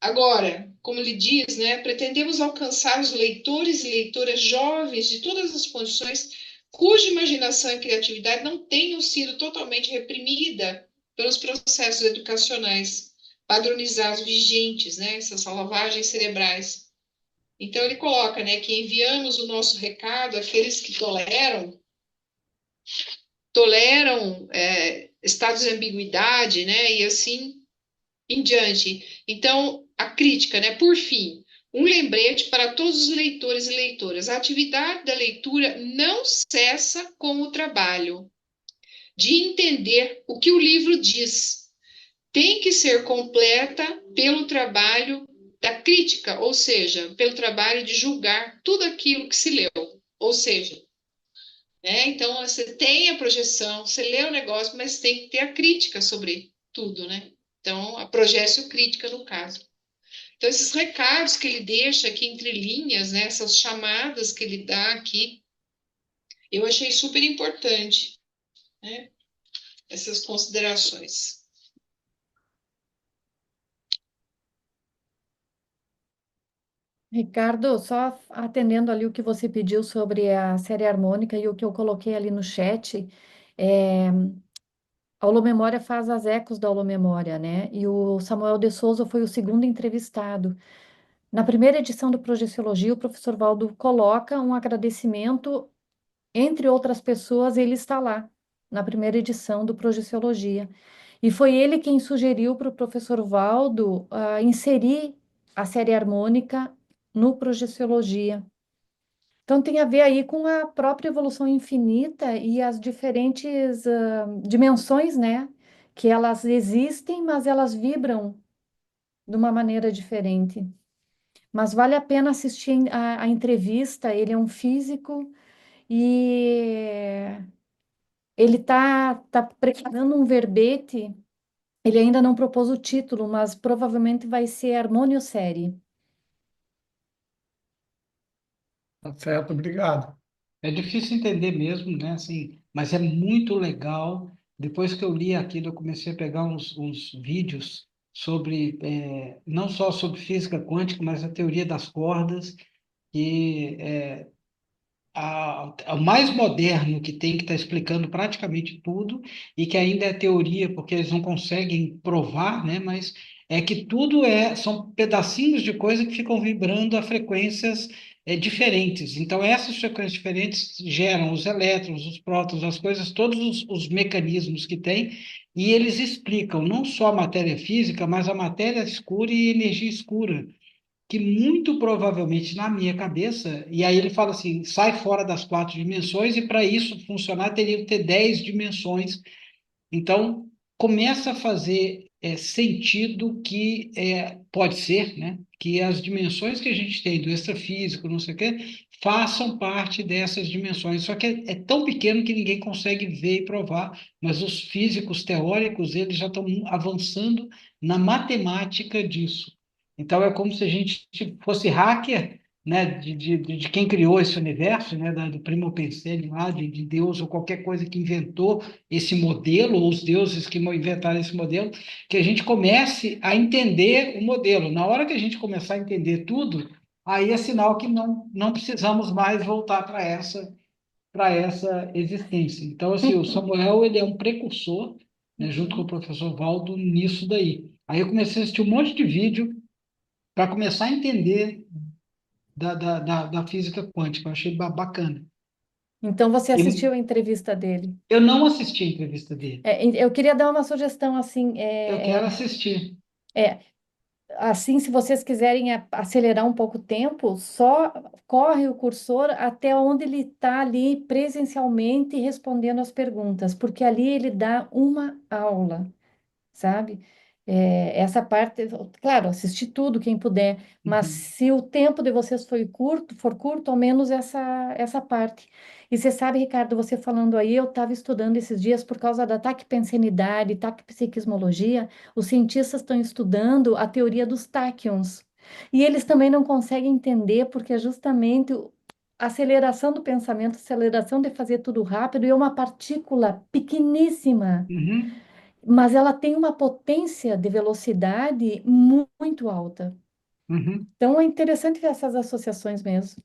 Agora, como ele diz, né, pretendemos alcançar os leitores e leitoras jovens de todas as condições cuja imaginação e criatividade não tenham sido totalmente reprimida pelos processos educacionais padronizados vigentes, né, essas lavagens cerebrais. Então ele coloca, né, que enviamos o nosso recado àqueles que toleram estados de ambiguidade, né, e assim em diante. Então, a crítica, né, por fim, um lembrete para todos os leitores e leitoras. A atividade da leitura não cessa com o trabalho de entender o que o livro diz. Tem que ser completa pelo trabalho da crítica, ou seja, pelo trabalho de julgar tudo aquilo que se leu. Ou seja, né, então você tem a projeção, você lê o negócio, mas tem que ter a crítica sobre tudo, né? Então, a projeção crítica, no caso. Então, esses recados que ele deixa aqui entre linhas, né, essas chamadas que ele dá aqui, eu achei super importante, né, essas considerações. Ricardo, só atendendo ali o que você pediu sobre a série harmônica e o que eu coloquei ali no chat, é, a Holomemória faz as ecos da Holomemória, né? E o Samuel de Souza foi o segundo entrevistado. Na primeira edição do Projeciologia, o professor Valdo coloca um agradecimento, entre outras pessoas, ele está lá, na primeira edição do Projeciologia. E foi ele quem sugeriu para o professor Valdo inserir a série harmônica no Projeciologia. Então, tem a ver aí com a própria evolução infinita e as diferentes dimensões, né? Que elas existem, mas elas vibram de uma maneira diferente. Mas vale a pena assistir a entrevista. Ele é um físico e ele tá preparando um verbete. Ele ainda não propôs o título, mas provavelmente vai ser Harmoniosérie. Tá certo, obrigado. É difícil entender mesmo, né? Assim, mas é muito legal. Depois que eu li aquilo, eu comecei a pegar uns vídeos sobre, não só sobre física quântica, mas a teoria das cordas, que o mais moderno que tem, que está explicando praticamente tudo, e que ainda é teoria, porque eles não conseguem provar, né? Mas é que tudo são pedacinhos de coisa que ficam vibrando a frequências diferentes. Então, essas frequências diferentes geram os elétrons, os prótons, as coisas, todos os mecanismos que tem, e eles explicam não só a matéria física, mas a matéria escura e energia escura. que muito provavelmente na minha cabeça, e aí ele fala assim, sai fora das 4 dimensões, e para isso funcionar teria que ter 10 dimensões. Então, começa a fazer sentido que pode ser, né, que as dimensões que a gente tem do extrafísico, não sei o quê, façam parte dessas dimensões. Só que é tão pequeno que ninguém consegue ver e provar, mas os físicos teóricos, eles já estão avançando na matemática disso. Então, é como se a gente fosse hacker, né, de quem criou esse universo, né, do Primo Pensele lá, de Deus ou qualquer coisa que inventou esse modelo, ou os deuses que inventaram esse modelo, que a gente comece a entender o modelo. Na hora que a gente começar a entender tudo, aí é sinal que não precisamos mais voltar para essa existência. Então, assim, o Samuel, ele é um precursor, né, junto com o Uhum. professor Valdo, nisso daí. Aí eu comecei a assistir um monte de vídeo para começar a entender da física quântica. Eu achei bacana. Então você Ele, assistiu a entrevista dele. eu não assisti a entrevista dele. Eu queria dar uma sugestão assim, Eu quero assistir. é, assim, se vocês quiserem acelerar um pouco o tempo, só corre o cursor até onde ele está ali presencialmente respondendo as perguntas, porque ali ele dá uma aula, sabe? Essa parte, claro, assistir tudo quem puder, mas Uhum. se o tempo de vocês for curto, ao menos essa parte. E você sabe, Ricardo, você falando aí, eu estava estudando esses dias por causa da taquipenseenidade, taquipsiquismologia, os cientistas estão estudando a teoria dos táquions. E eles também não conseguem entender, porque é justamente a aceleração do pensamento, a aceleração de fazer tudo rápido, e é uma partícula pequeníssima, Uhum. mas ela tem uma potência de velocidade muito alta. Uhum. Então é interessante ver essas associações mesmo.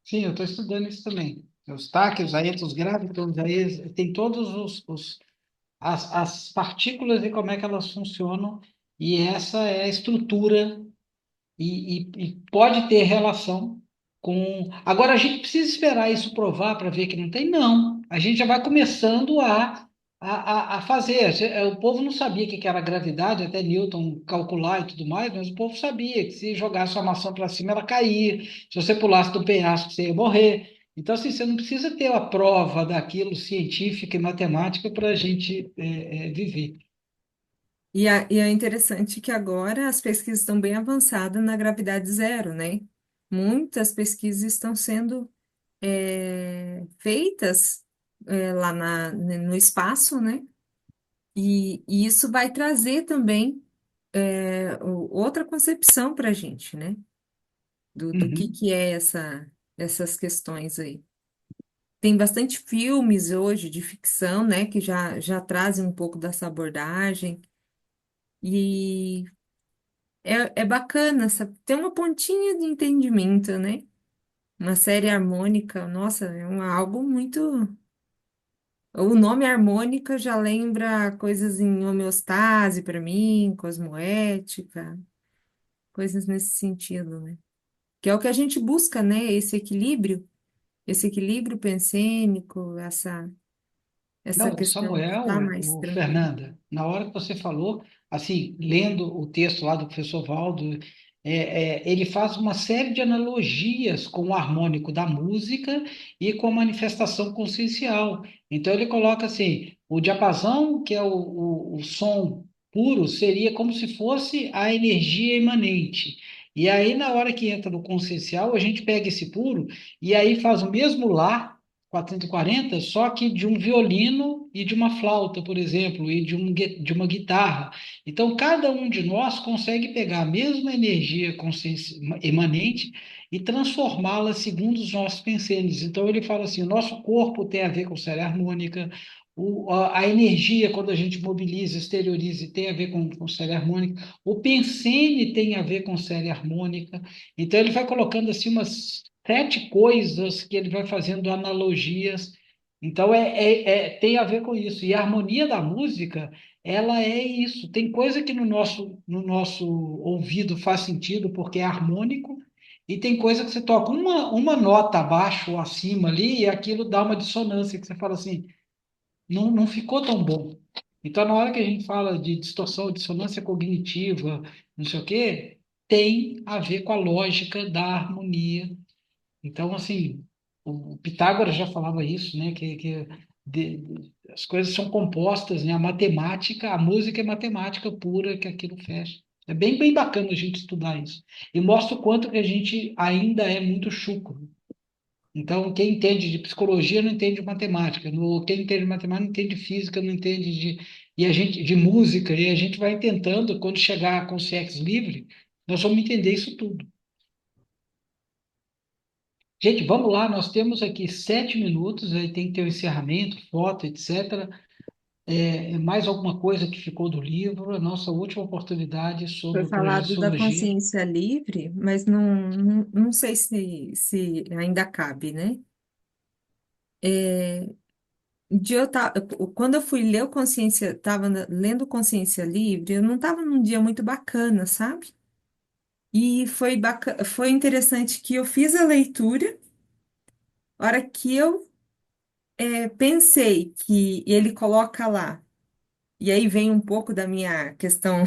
Sim, eu estou estudando isso também. Os táquios, aí, os gravitons, aí tem todos as partículas e como é que elas funcionam, e essa é a estrutura, e pode ter relação com. Agora, a gente precisa esperar isso provar para ver que não tem? Não. A gente já vai começando a fazer. O povo não sabia o que que era gravidade, até Newton calcular e tudo mais, mas o povo sabia que se jogasse uma maçã para cima, ela caía. Se você pulasse do penhasco, você ia morrer. Então, assim, você não precisa ter a prova daquilo científica e matemática para a gente viver. E é interessante que agora as pesquisas estão bem avançadas na gravidade zero, né? Muitas pesquisas estão sendo feitas lá no espaço, né? E isso vai trazer também outra concepção para a gente, né? Do Uhum. que é essas questões aí. Tem bastante filmes hoje de ficção, né? Que já trazem um pouco dessa abordagem. E é bacana, tem uma pontinha de entendimento, né? Uma série harmônica, nossa, algo muito. O nome harmônica já lembra coisas em homeostase para mim, cosmoética, coisas nesse sentido, né? Que é o que a gente busca, né? Esse equilíbrio pensênico, essa Não, o questão de estar Samuel, mais o tranquilo. Fernanda, na hora que você falou, assim, lendo o texto lá do professor Valdo, ele faz uma série de analogias com o harmônico da música e com a manifestação consciencial. Então, ele coloca assim: o diapasão, que é o som puro, seria como se fosse a energia imanente. E aí, na hora que entra no consciencial, a gente pega esse puro e aí faz o mesmo lá 440, só que de um violino e de uma flauta, por exemplo, e de uma guitarra. Então, cada um de nós consegue pegar a mesma energia emanente e transformá-la segundo os nossos pensamentos. Então, ele fala assim: o nosso corpo tem a ver com série harmônica, a energia, quando a gente mobiliza, exterioriza, tem a ver com série harmônica, o pensene tem a ver com série harmônica. Então, ele vai colocando assim umas 7 coisas que ele vai fazendo analogias. Então, tem a ver com isso. E a harmonia da música, ela é isso. Tem coisa que no nosso ouvido faz sentido porque é harmônico, e tem coisa que você toca uma nota abaixo ou acima ali, e aquilo dá uma dissonância, que você fala assim, não ficou tão bom. Então, na hora que a gente fala de distorção, dissonância cognitiva, não sei o quê, tem a ver com a lógica da harmonia. Então, assim, o Pitágoras já falava isso, né? As coisas são compostas, né? A matemática, a música é matemática pura, que aquilo fecha. É bem, bem bacana a gente estudar isso. E mostra o quanto que a gente ainda é muito chucro. Então, quem entende de psicologia não entende de matemática. Quem entende de matemática não entende de física, não entende e a gente, de música. E a gente vai tentando, quando chegar com o CX livre, nós vamos entender isso tudo. Gente, vamos lá, nós temos aqui 7 minutos, aí tem que ter o encerramento, foto, etc. Mais alguma coisa que ficou do livro, a nossa última oportunidade Foi sobre falado da projeciologia. consciência livre, mas não sei se ainda cabe, né? Quando eu fui ler o Consciência, estava lendo Consciência Livre, eu não estava num dia muito bacana, sabe? E foi interessante que eu fiz a leitura, a hora que eu pensei que ele coloca lá, e aí vem um pouco da minha questão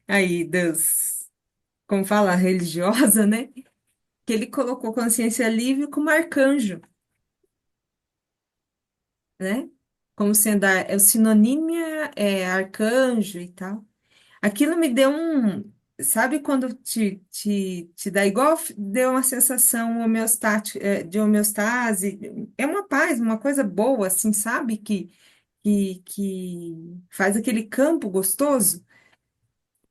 aí como fala, religiosa, né? Que ele colocou consciência livre como arcanjo, né? Como sendo o sinônimo é arcanjo e tal. Aquilo me deu sabe quando te dá igual, deu uma sensação homeostática, de homeostase, é uma paz, uma coisa boa, assim, sabe? Que faz aquele campo gostoso.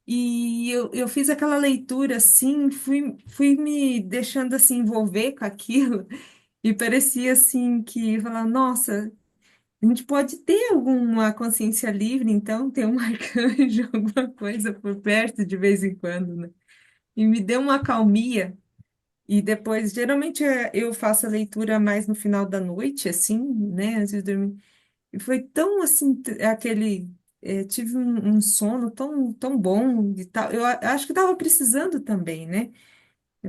E eu fiz aquela leitura assim, fui me deixando assim envolver com aquilo, e parecia assim que falar, nossa, a gente pode ter alguma consciência livre, então, ter um arcanjo, alguma coisa por perto de vez em quando, né? E me deu uma calmia. E depois, geralmente eu faço a leitura mais no final da noite, assim, né, antes de dormir. E foi tão assim, tive um sono tão bom e tal. Acho que estava precisando também, né?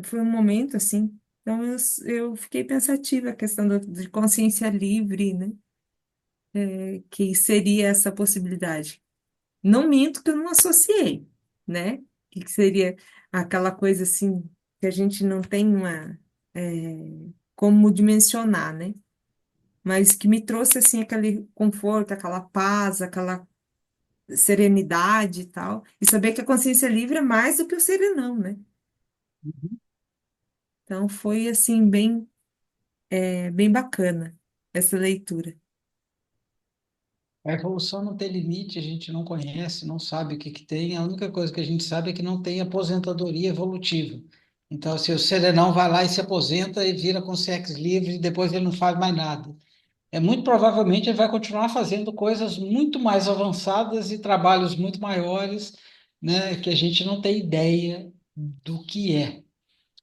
Foi um momento assim. Então eu fiquei pensativa a questão de consciência livre, né? Que seria essa possibilidade. Não minto que eu não associei, né? Que seria aquela coisa assim que a gente não tem como dimensionar, né? Mas que me trouxe assim aquele conforto, aquela paz, aquela serenidade e tal. E saber que a consciência livre é mais do que o serenão, né? Então foi assim bem bacana essa leitura. A evolução não tem limite, a gente não conhece, não sabe o que que tem. A única coisa que a gente sabe é que não tem aposentadoria evolutiva. Então, se o serenão vai lá e se aposenta e vira com sexo livre, e depois ele não faz mais nada. Muito provavelmente ele vai continuar fazendo coisas muito mais avançadas e trabalhos muito maiores, né, que a gente não tem ideia do que é.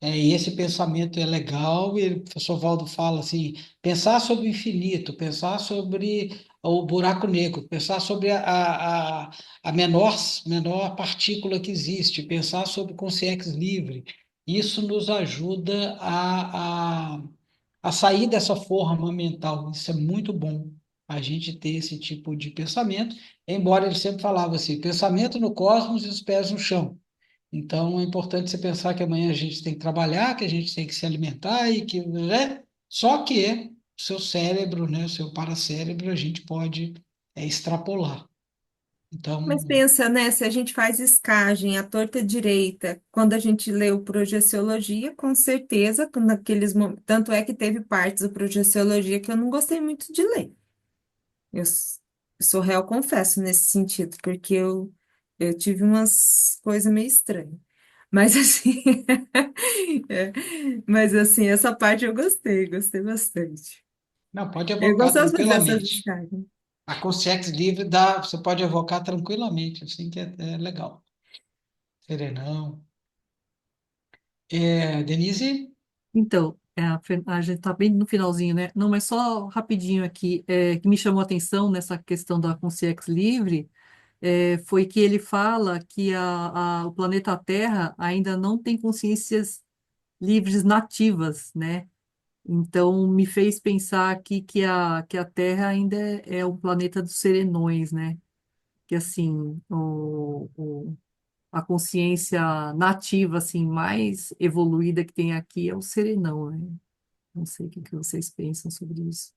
E esse pensamento é legal, e o professor Valdo fala assim, pensar sobre o infinito, pensar sobre o buraco negro, pensar sobre a menor partícula que existe, pensar sobre consciência livre, isso nos ajuda a sair dessa forma mental. Isso é muito bom, a gente ter esse tipo de pensamento, embora ele sempre falava assim, pensamento no cosmos e os pés no chão. Então, é importante você pensar que amanhã a gente tem que trabalhar, que a gente tem que se alimentar e que, né? Só que o seu cérebro, né, o seu paracérebro, a gente pode extrapolar. Mas Então, pensa, né? Se a gente faz escagem à torta direita, quando a gente lê o Projeciologia, com certeza, naqueles momentos. Tanto é que teve partes do Projeciologia que eu não gostei muito de ler. Eu sou réu, confesso, nesse sentido, porque eu tive umas coisas meio estranhas. Mas assim, é, mas assim, essa parte eu gostei bastante. não, pode Eu evocar gosto de fazer essas tranquilamente. escagens. A consciência livre dá, você pode evocar tranquilamente, assim que é legal. Serenão. Denise? Então, a gente está bem no finalzinho, né? Não, mas só rapidinho aqui, que me chamou a atenção nessa questão da consciência livre, foi que ele fala que o planeta Terra ainda não tem consciências livres nativas, né? Então, me fez pensar aqui que a Terra ainda é o planeta dos serenões, né? Que assim, a consciência nativa, assim, mais evoluída que tem aqui é o serenão, né? Não sei o que que vocês pensam sobre isso.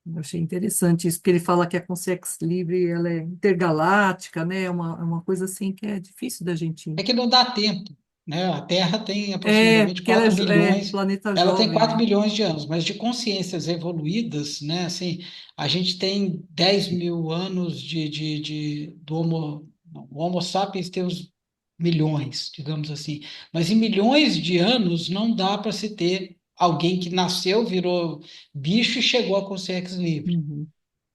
Eu achei interessante isso, porque ele fala que a consciência livre ela é intergaláctica, né? É uma coisa assim que é difícil da gente. É que não dá tempo, né? A Terra tem aproximadamente Porque ela 4 é bilhões, planeta ela tem jovem, 4 né? bilhões de anos, mas de consciências evoluídas, né? Assim, a gente tem 10 mil anos do Homo, não, o Homo sapiens tem uns milhões, digamos assim, mas em milhões de anos não dá para se ter alguém que nasceu, virou bicho e chegou à consciência livre. Uhum.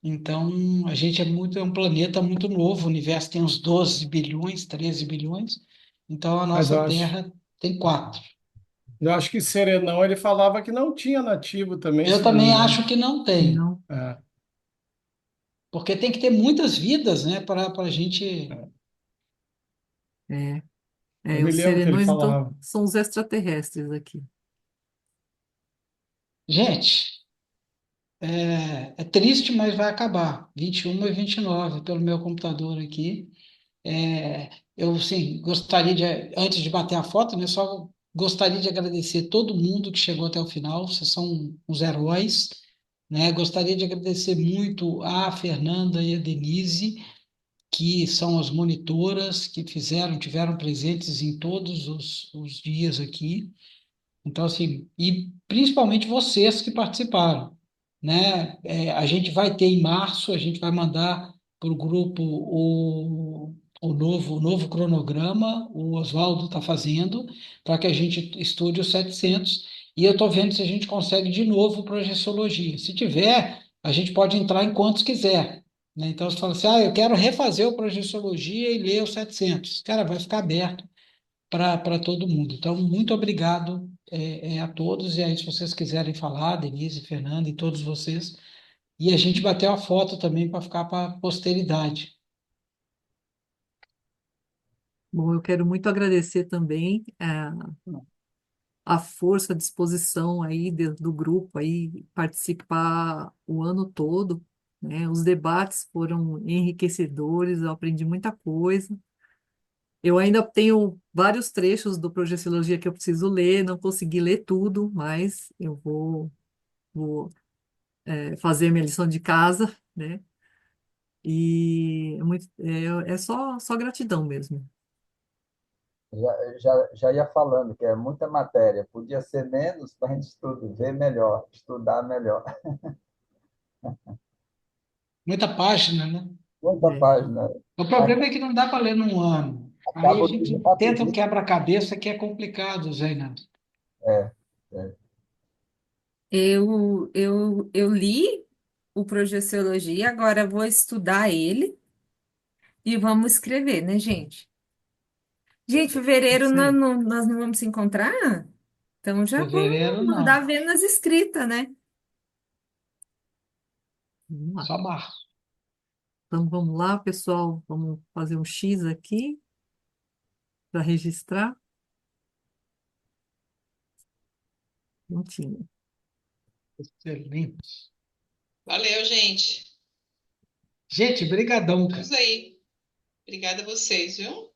Então, a gente é um planeta muito novo, o universo tem uns 12 bilhões, 13 bilhões, então a Mas nossa Terra tem 4. eu acho que Serenão ele falava que não tinha nativo também, Eu se não me também engano. acho que não tem, Não, É, porque tem que ter muitas vidas, né, para a gente... é, eu me os lembro que ele serenões, então, falava. são os extraterrestres aqui. Gente, é triste, mas vai acabar, 21 e 29, pelo meu computador aqui. Eu, sim, gostaria de, antes de bater a foto, né, só gostaria de agradecer todo mundo que chegou até o final, vocês são uns heróis, né? Gostaria de agradecer muito a Fernanda e a Denise, que são as monitoras que tiveram presentes em todos os dias aqui. Então, assim, e principalmente vocês que participaram, né? A gente vai ter em março, a gente vai mandar para o grupo o novo cronograma, o Oswaldo está fazendo, para que a gente estude os 700, e eu estou vendo se a gente consegue de novo projeciologia. Se tiver, a gente pode entrar em quantos quiser, né? Então, você fala assim, eu quero refazer o projeciologia e ler os 700. Cara, vai ficar aberto para todo mundo. Então, muito obrigado a todos. E aí, se vocês quiserem falar, Denise, Fernanda e todos vocês, e a gente bateu a foto também para ficar para a posteridade. Bom, eu quero muito agradecer também a força, a disposição aí do grupo aí participar o ano todo, né? Os debates foram enriquecedores, eu aprendi muita coisa. Eu ainda tenho vários trechos do Projeciologia que eu preciso ler, não consegui ler tudo, mas eu vou fazer minha lição de casa, né? E é só gratidão mesmo. Já ia falando que é muita matéria, podia ser menos para a gente ver melhor, estudar melhor. Muita página, né? Muita É. página. O problema é que não dá para ler num ano. Aí a Acaba gente tudo tenta um rapidinho. quebra-cabeça que é complicado, Zé Inácio. É, é. Eu li o Projeciologia, agora vou estudar ele e vamos escrever, né, gente? Gente, fevereiro Isso aí. nós não vamos se encontrar? Então já vamos Fevereiro, mandar não. ver nas escritas, né? Vamos lá. Só março. Então vamos lá, pessoal. Vamos fazer um X aqui para registrar. Prontinho. Excelente. Valeu, gente. Gente, brigadão, cara. Vamos aí. Obrigada a vocês, viu?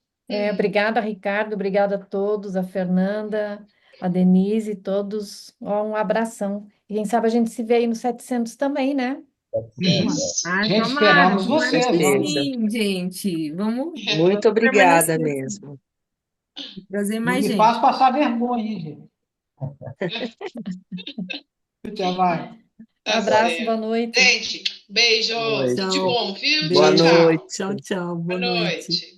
Obrigada, Ricardo, obrigada a todos, a Fernanda, a Denise, todos. Ó, um abração. E quem sabe a gente se vê aí no 700 também, né? Vamos lá. Uhum. Isso. Ai, Gente, tomara, esperamos Com tomara vocês. que Vamos, certeza. sim, gente. Vamos Muito obrigada permanecer assim, mesmo. trazer não mais me gente. faz passar vergonha, hein, gente. Até mais. Um Tá abraço, boa certo. noite. Gente, beijos. Tudo de Noite. Tchau. bom, viu? Boa Tchau, Beijo. tchau. noite. Tchau, tchau. Boa Boa noite. noite.